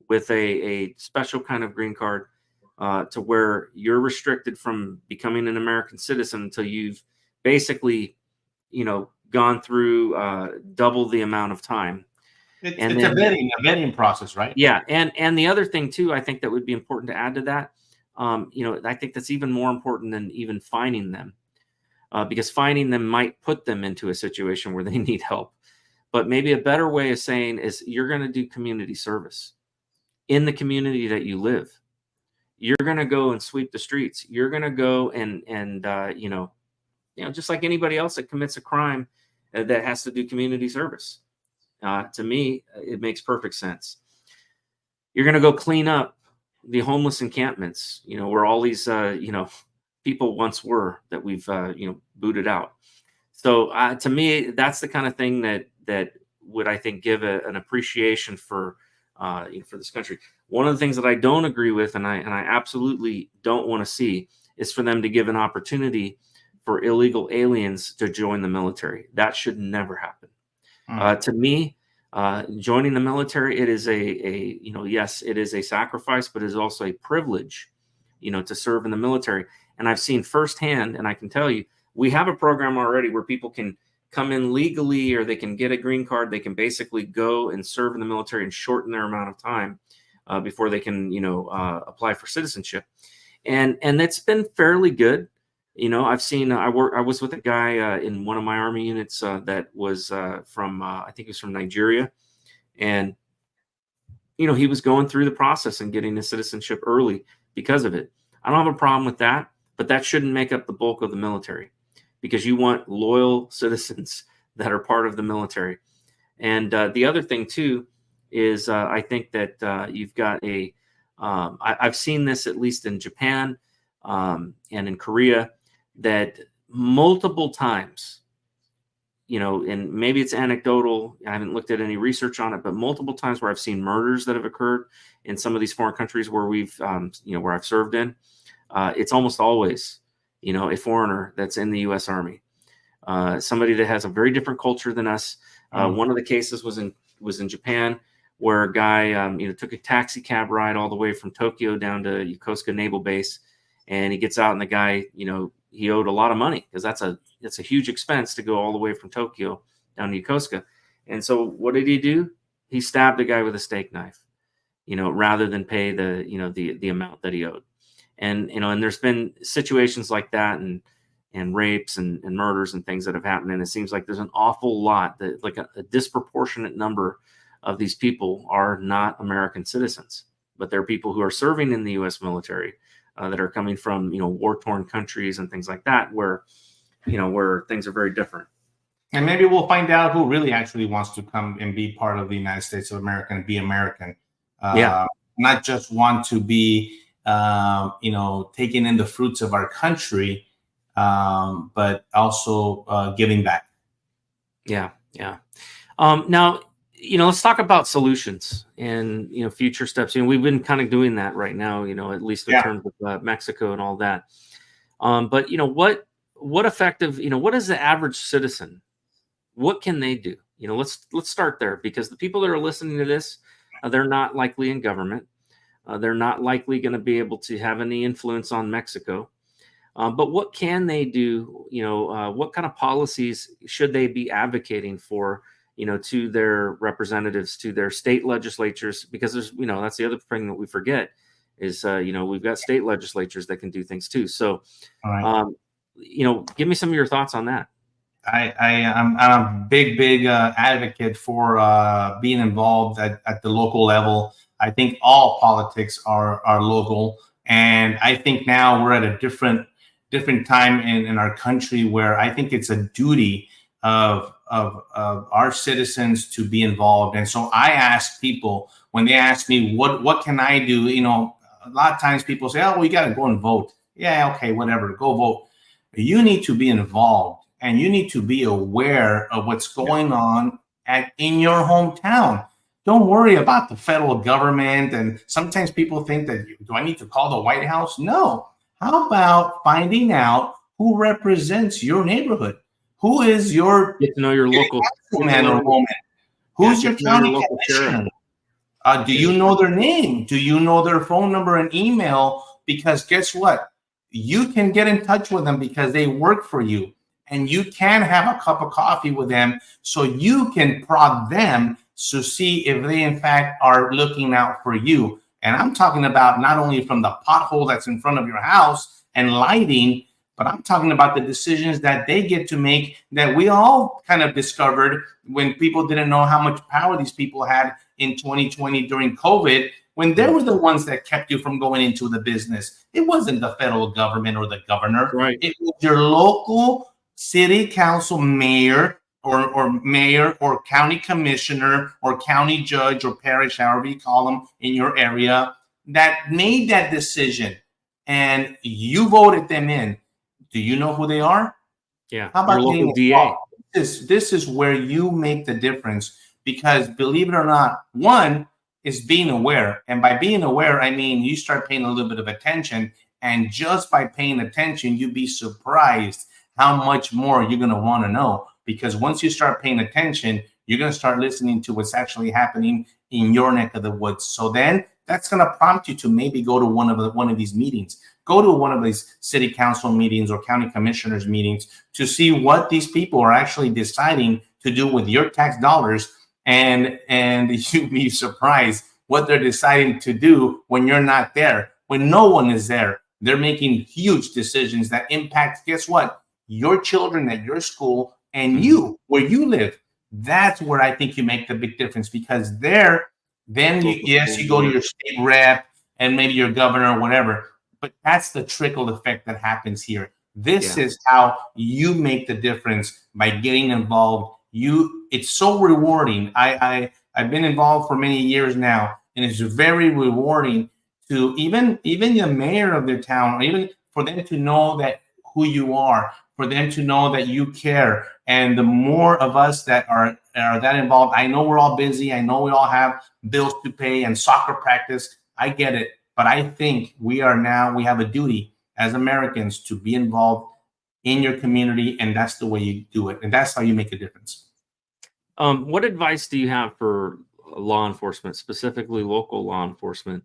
with a special kind of green card, to where you're restricted from becoming an American citizen until you've basically, gone through double the amount of time. It's a vetting process, right? Yeah. And the other thing too, I think that would be important to add to that, I think that's even more important than even fining them, because fining them might put them into a situation where they need help. But maybe a better way of saying is you're going to do community service in the community that you live. You're going to go and sweep the streets. You're going to go and just like anybody else that commits a crime that has to do community service. To me, it makes perfect sense. You're going to go clean up the homeless encampments, where all these, people once were that we've, booted out. So to me, that's the kind of thing that would, I think, give an appreciation for this country. One of the things that I don't agree with, and I absolutely don't want to see, is for them to give an opportunity for illegal aliens to join the military. That should never happen. To me, joining the military, it is yes, it is a sacrifice, but it is also a privilege, to serve in the military. And I've seen firsthand, and I can tell you, we have a program already where people can come in legally or they can get a green card, they can basically go and serve in the military and shorten their amount of time before they can, apply for citizenship. And that's been fairly good. I've seen, I was with a guy in one of my Army units that was from, I think he was from Nigeria. And, he was going through the process and getting his citizenship early because of it. I don't have a problem with that, but that shouldn't make up the bulk of the military, because you want loyal citizens that are part of the military. And the other thing too is I think that you've got I've seen this at least in Japan and in Korea, that multiple times, and maybe it's anecdotal, I haven't looked at any research on it, but multiple times where I've seen murders that have occurred in some of these foreign countries where we've, where I've served in, it's almost always, a foreigner that's in the U.S. Army, somebody that has a very different culture than us. One of the cases was in Japan, where a guy, took a taxi cab ride all the way from Tokyo down to Yokosuka Naval Base, and he gets out, and the guy, he owed a lot of money, because that's a huge expense to go all the way from Tokyo down to Yokosuka. And so what did he do? He stabbed a guy with a steak knife, rather than pay the amount that he owed. And, and there's been situations like that, and rapes and murders and things that have happened. And it seems like there's an awful lot, that like a disproportionate number of these people are not American citizens, but they're people who are serving in the U.S. military, that are coming from, war-torn countries and things like that, where things are very different. And maybe we'll find out who really actually wants to come and be part of the United States of America and be American. Not just want to be, taking in the fruits of our country, but also giving back. Yeah. Now, let's talk about solutions and, future steps. We've been kind of doing that right now, at least in terms of Mexico and all that. But, what effective, what is the average citizen? What can they do? Let's start there, because the people that are listening to this, they're not likely in government. They're not likely going to be able to have any influence on Mexico. But what can they do? What kind of policies should they be advocating for, to their representatives, to their state legislatures? Because there's, that's the other thing that we forget is, we've got state legislatures that can do things too. So, give me some of your thoughts on that. I'm a big advocate for being involved at the local level. I think all politics are local, and I think now we're at a different time in our country where I think it's a duty of our citizens to be involved. And so I ask people, when they ask me what can I do, a lot of times people say, oh, we got to go and vote. Yeah, okay, whatever, go vote. You need to be involved, and you need to be aware of what's going on in your hometown. Don't worry about the federal government. And sometimes people think that, do I need to call the White House? No. How about finding out who represents your neighborhood? Who is your get to know your local man or woman? Who's your county commissioner? Do you know their name? Do you know their phone number and email? Because guess what? You can get in touch with them because they work for you, and you can have a cup of coffee with them so you can prod them to see if they in fact are looking out for you. And I'm talking about not only from the pothole that's in front of your house and lighting, but I'm talking about the decisions that they get to make that we all kind of discovered when people didn't know how much power these people had in 2020 during COVID, when they were the ones that kept you from going into the business. It wasn't the federal government or the governor. Right. It was your local city council mayor or mayor or county commissioner or county judge or parish, however you call them in your area, that made that decision, and you voted them in. Do you know who they are? Yeah. How about your local DA? This is where you make the difference, because believe it or not, one is being aware. And by being aware, I mean, you start paying a little bit of attention, and just by paying attention, you'd be surprised how much more you're going to want to know. Because once you start paying attention, you're going to start listening to what's actually happening in your neck of the woods. So then that's going to prompt you to maybe go to one of these meetings, go to one of these city council meetings or county commissioners meetings to see what these people are actually deciding to do with your tax dollars. And you'd be surprised what they're deciding to do when you're not there, when no one is there. They're making huge decisions that impact, guess what? Your children at your school and you, where you live. That's where I think you make the big difference, because there, then you go to your state rep and maybe your governor or whatever, but that's the trickle effect that happens here. This is how you make the difference, by getting involved. It's so rewarding. I've been involved for many years now, and it's very rewarding to even the mayor of their town, or even for them to know that who you are, for them to know that you care. And the more of us that are that involved, I know we're all busy. I know we all have bills to pay and soccer practice. I get it. But I think we have a duty as Americans to be involved in your community. And that's the way you do it. And that's how you make a difference. What advice do you have for law enforcement, specifically local law enforcement,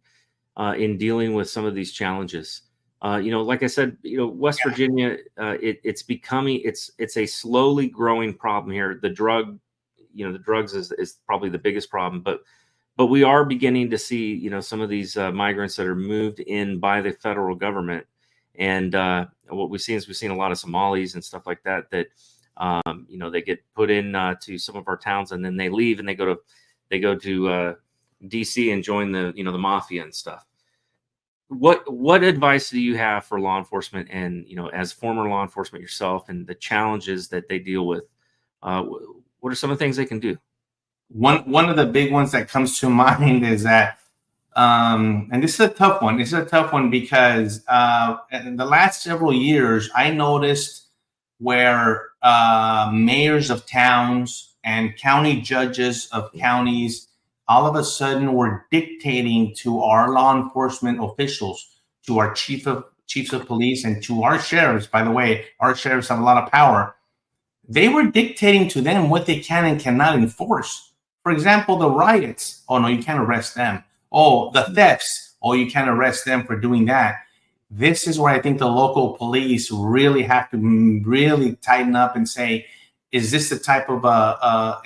in dealing with some of these challenges? Like I said, West Virginia, it's a slowly growing problem here. The drugs is probably the biggest problem, but we are beginning to see, some of these migrants that are moved in by the federal government. And what we've seen a lot of Somalis and stuff like that, they get put in to some of our towns, and then they leave and they go to DC and join the mafia and stuff. What advice do you have for law enforcement, and as former law enforcement yourself, and the challenges that they deal with? What are some of the things they can do? One of the big ones that comes to mind is that, and this is a tough one. This is a tough one because in the last several years, I noticed where mayors of towns and county judges of counties all of a sudden were dictating to our law enforcement officials, to our chiefs of police, and to our sheriffs. By the way, our sheriffs have a lot of power. They were dictating to them what they can and cannot enforce. For example, the riots. Oh, no, you can't arrest them. Oh, the thefts. Oh, you can't arrest them for doing that. This is where I think the local police really have to really tighten up and say, is this the type of,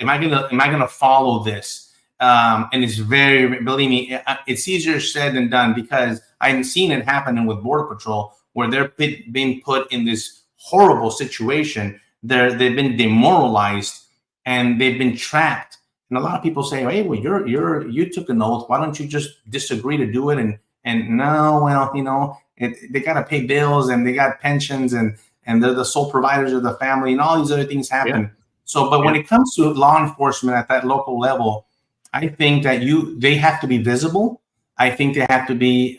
am I gonna follow this? And it's believe me, it's easier said than done, because I've seen it happening with Border Patrol, where they're being put in this horrible situation. They've been demoralized and they've been trapped. And a lot of people say, hey, well, you took an oath. Why don't you just disagree to do it? And no, well, they got to pay bills, and they got pensions, and they're the sole providers of the family, and all these other things happen. Yeah. So, but when it comes to law enforcement at that local level, I think that they have to be visible. I think they have to be,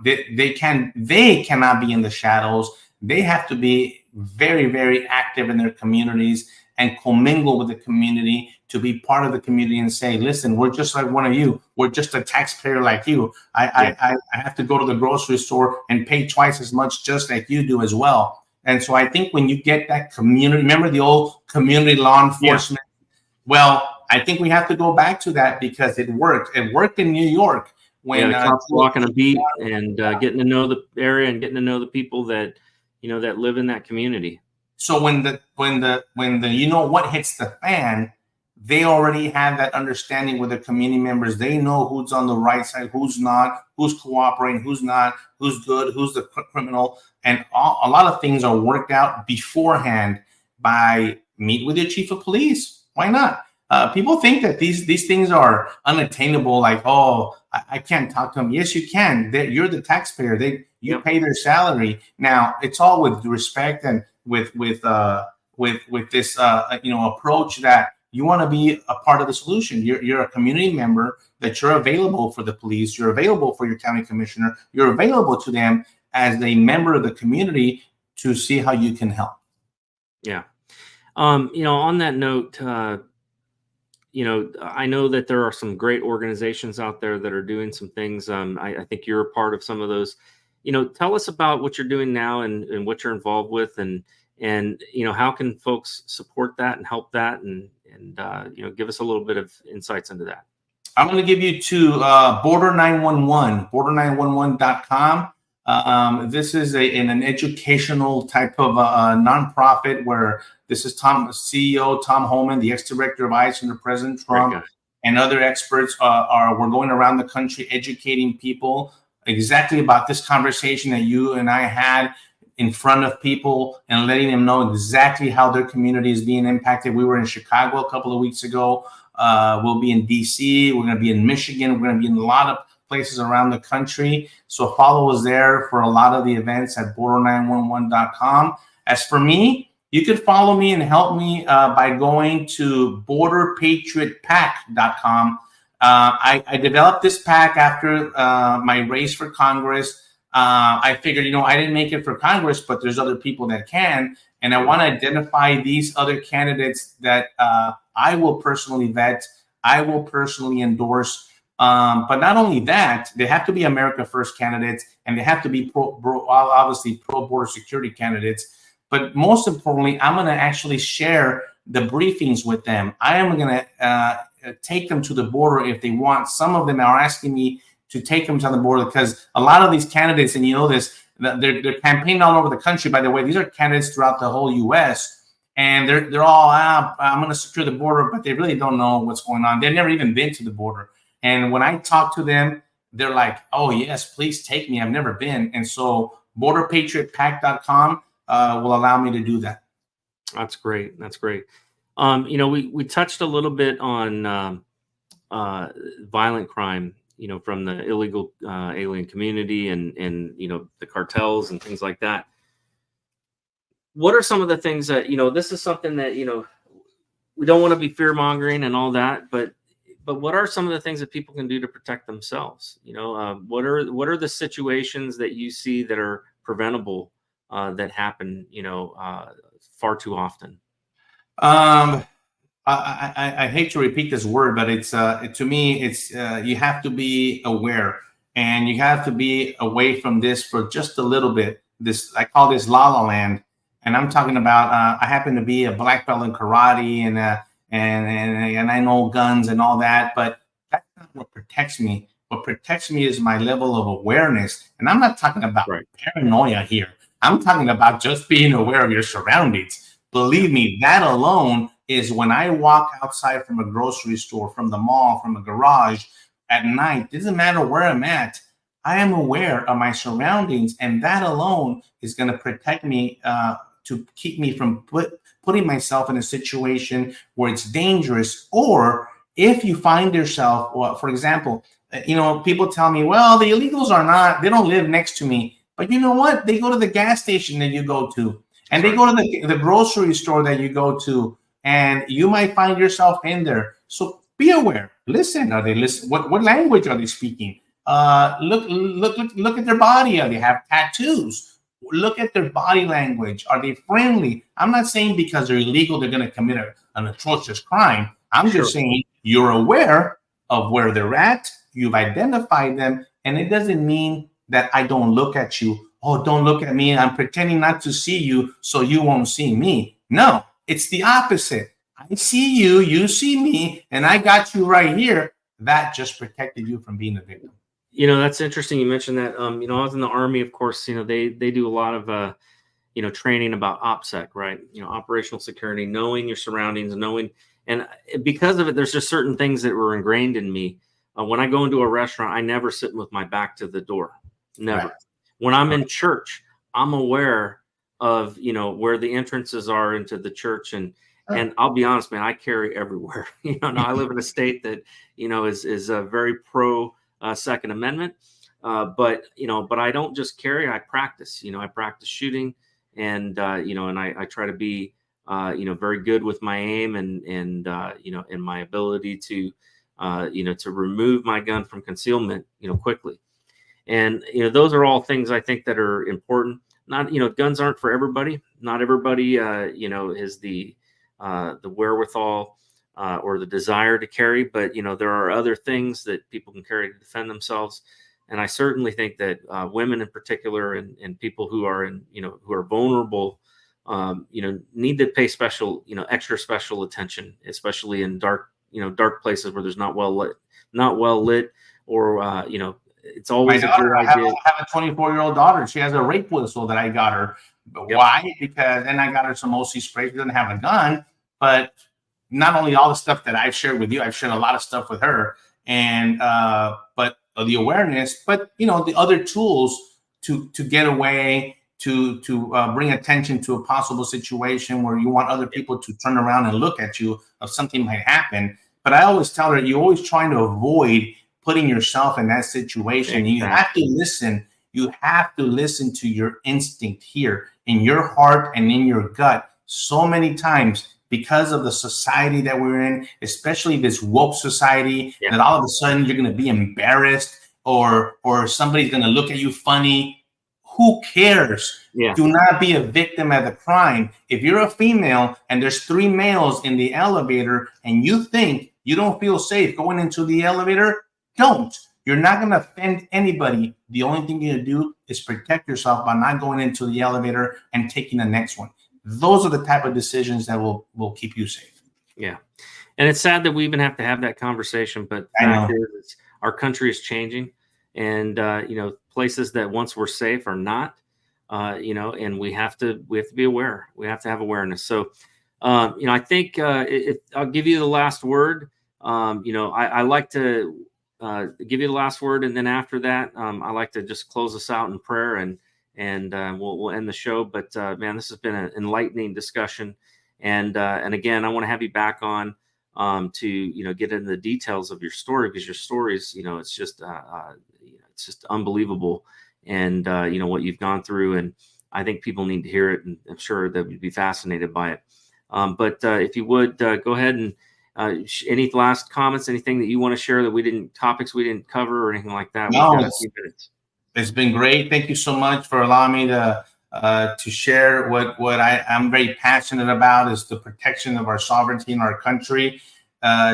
they cannot be in the shadows. They have to be very, very active in their communities and commingle with the community, to be part of the community and say, listen, we're just like one of you. We're just a taxpayer like you. I have to go to the grocery store and pay twice as much just like you do as well. And so I think when you get that community, remember the old community law enforcement? Yeah. Well, I think we have to go back to that, because it worked. It worked in New York when the cops walking a beat and getting to know the area and getting to know the people that that live in that community. So when the what hits the fan, they already have that understanding with the community members. They know who's on the right side, who's not, who's cooperating, who's not, who's good, who's the criminal, and a lot of things are worked out beforehand by meet with your chief of police. Why not? People think that these things are unattainable, like, oh, I can't talk to them. Yes, you can. You're the taxpayer. You pay their salary. Now, it's all with respect and with this approach that you want to be a part of the solution. You're a community member, that you're available for the police. You're available for your county commissioner. You're available to them as a member of the community to see how you can help. Yeah. On that note, I know that there are some great organizations out there that are doing some things. I think you're a part of some of those. Tell us about what you're doing now and what you're involved with, and how can folks support that and help that, and give us a little bit of insights into that. I'm going to give you to Border 911, border911.com. This is an educational type of nonprofit where this is CEO Tom Homan, the ex-director of ICE under President Trump, and other experts we're going around the country educating people exactly about this conversation that you and I had in front of people and letting them know exactly how their community is being impacted. We were in Chicago a couple of weeks ago. We'll be in DC. We're going to be in Michigan. We're going to be in a lot of places around the country. So follow us there for a lot of the events at border911.com. As for me, you could follow me and help me by going to borderpatriotpac.com. I developed this pack after my race for Congress. I figured, I didn't make it for Congress, but there's other people that can. And I want to identify these other candidates that I will personally vet, I will personally endorse. But not only that, they have to be America First candidates, and they have to be obviously pro-border security candidates. But most importantly, I'm going to actually share the briefings with them. I am going to take them to the border if they want. Some of them are asking me to take them to the border because a lot of these candidates, and you know this, they're campaigning all over the country. By the way, these are candidates throughout the whole U.S., and they're all, I'm going to secure the border, but they really don't know what's going on. They've never even been to the border. And when I talk to them, they're like, oh, yes, please take me. I've never been. And so borderpatriotpac.com will allow me to do that. That's great. That's great. We touched a little bit on violent crime, from the illegal alien community and the cartels and things like that. What are some of the things that, this is something that, we don't want to be fear mongering and all that, but what are some of the things that people can do to protect themselves? What are the situations that you see that are preventable that happen, far too often? I hate to repeat this word, but it's to me, it's you have to be aware, and you have to be away from this for just a little bit. I call this la la land, and I'm talking about. I happen to be a black belt in karate, and I know guns and all that, but that's not what protects me. What protects me is my level of awareness, and I'm not talking about paranoia here. I'm talking about just being aware of your surroundings. Believe me, that alone is when I walk outside from a grocery store, from the mall, from a garage at night. It doesn't matter where I'm at. I am aware of my surroundings, and that alone is going to protect me to keep me from putting myself in a situation where it's dangerous. Or if you find yourself, well, for example, people tell me, well, the illegals they don't live next to me. But you know what? They go to the gas station that you go to, and they go to the grocery store that you go to, and you might find yourself in there. So be aware. Listen. Are they listen? What language are they speaking? Look at their body. Are they have tattoos? Look at their body language. Are they friendly? I'm not saying because they're illegal they're going to commit an atrocious crime. I'm just saying you're aware of where they're at. You've identified them, and it doesn't mean that I don't look at you. Oh, don't look at me. I'm pretending not to see you so you won't see me. No, it's the opposite. I see you, you see me, and I got you right here. That just protected you from being a victim. That's interesting. You mentioned that. I was in the Army, of course. They do a lot of training about OPSEC, right? Operational security, knowing your surroundings, and because of it, there's just certain things that were ingrained in me. When I go into a restaurant, I never sit with my back to the door. Never. Right. When I'm in church, I'm aware of, where the entrances are into the church. And I'll be honest, man, I carry everywhere. I live in a state that, is very pro Second Amendment. But I don't just carry, I practice. I practice shooting, and I try to be, very good with my aim and my ability to, to remove my gun from concealment, quickly. And, those are all things I think that are important. Not, guns aren't for everybody. Not everybody, has the wherewithal or the desire to carry, but, there are other things that people can carry to defend themselves. And I certainly think that women in particular and people who are who are vulnerable, need to pay special, extra special attention, especially in dark, dark places where there's not well lit, or it's always My a daughter, good I have idea. a 24-year-old daughter. She has a rape whistle that I got her. But Yep. why? Because, and I got her some OC spray. She doesn't have a gun, but not only all the stuff that I've shared with you, I've shared a lot of stuff with her, and but the awareness, but the other tools to get away, to bring attention to a possible situation where you want other people to turn around and look at you if something might happen. But I always tell her, you're always trying to avoid putting yourself in that situation. Exactly. You have to listen. You have to listen to your instinct here in your heart and in your gut. So many times, because of the society that we're in, especially this woke society, that all of a sudden you're going to be embarrassed, or somebody's going to look at you funny. Who cares? Yeah. Do not be a victim of the crime. If you're a female and there's 3 males in the elevator and you think you don't feel safe going into the elevator, don't. You're not going to offend anybody. The only thing you do is protect yourself by not going into the elevator and taking the next one. Those are the type of decisions that will keep you safe. Yeah. And it's sad that we even have to have that conversation, but the fact is, our country is changing, and places that once were safe are not, and we have to be aware. We have to have awareness. So, I think I'll give you the last word. I like to give you the last word, and then after that, I like to just close us out in prayer, and we'll end the show. But man, this has been an enlightening discussion, and again, I want to have you back on to get into the details of your story, because your story is it's just unbelievable, and what you've gone through, and I think people need to hear it, and I'm sure that would be fascinated by it. But if you would go ahead and any last comments, anything that you want to share that topics we didn't cover or anything like that? No, it's been great. Thank you so much for allowing me to share what I'm very passionate about, is the protection of our sovereignty in our country.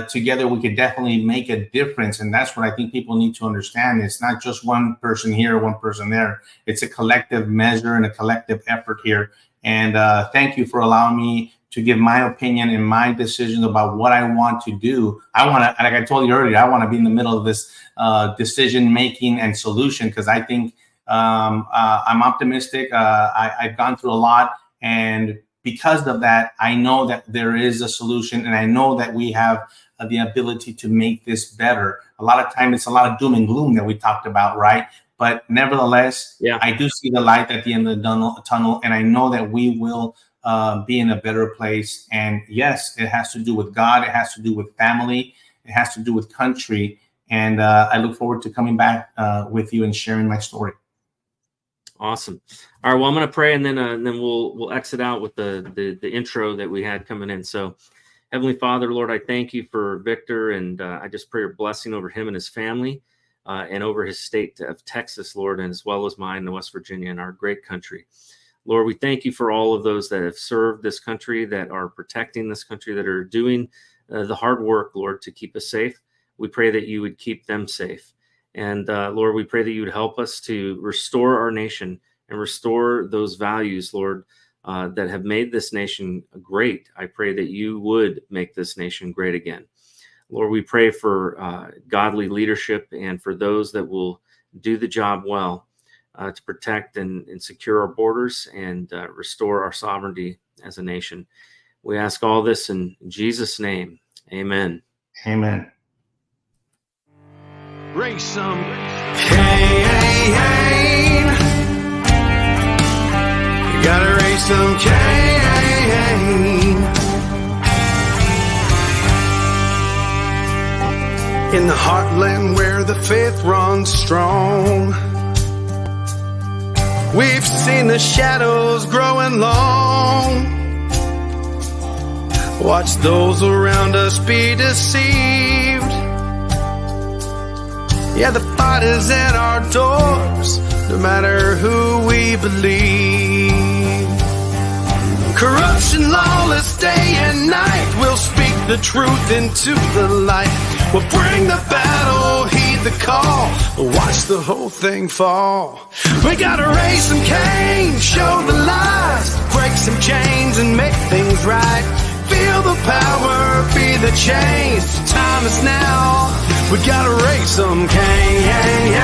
Together, we could definitely make a difference. And that's what I think people need to understand. It's not just one person here, one person there. It's a collective measure and a collective effort here. And thank you for allowing me to give my opinion and my decisions about what I want to do. I want to, like I told you earlier, I want to be in the middle of this decision making and solution, because I think I'm optimistic. I've gone through a lot, and because of that, I know that there is a solution, and I know that we have the ability to make this better. A lot of time, it's a lot of doom and gloom that we talked about, right? But nevertheless, I do see the light at the end of the tunnel, and I know that we will be in a better place. And yes, it has to do with God. It has to do with family. It has to do with country. And I look forward to coming back with you and sharing my story. Awesome. All right. Well, I'm going to pray, and then we'll exit out with the intro that we had coming in. So, Heavenly Father, Lord, I thank you for Victor, and I just pray your blessing over him and his family, and over his state of Texas, Lord, and as well as mine in West Virginia and our great country. Lord, we thank you for all of those that have served this country, that are protecting this country, that are doing the hard work, Lord, to keep us safe. We pray that you would keep them safe. And Lord, we pray that you would help us to restore our nation and restore those values, Lord, that have made this nation great. I pray that you would make this nation great again. Lord, we pray for godly leadership, and for those that will do the job well, to protect and secure our borders and restore our sovereignty as a nation. We ask all this in Jesus' name. Amen. Amen. Raise some cane. You gotta raise some cane. In the heartland where the faith runs strong, we've seen the shadows growing long. Watch those around us be deceived. Yeah, the fight is at our doors, no matter who we believe. Corruption, lawless day and night, we'll speak the truth into the light. We'll bring the battle, heed the call, watch the whole thing fall. We gotta raise some cane, show the lies, break some chains and make things right. Feel the power, be the change. Time is now. We gotta raise some Cain.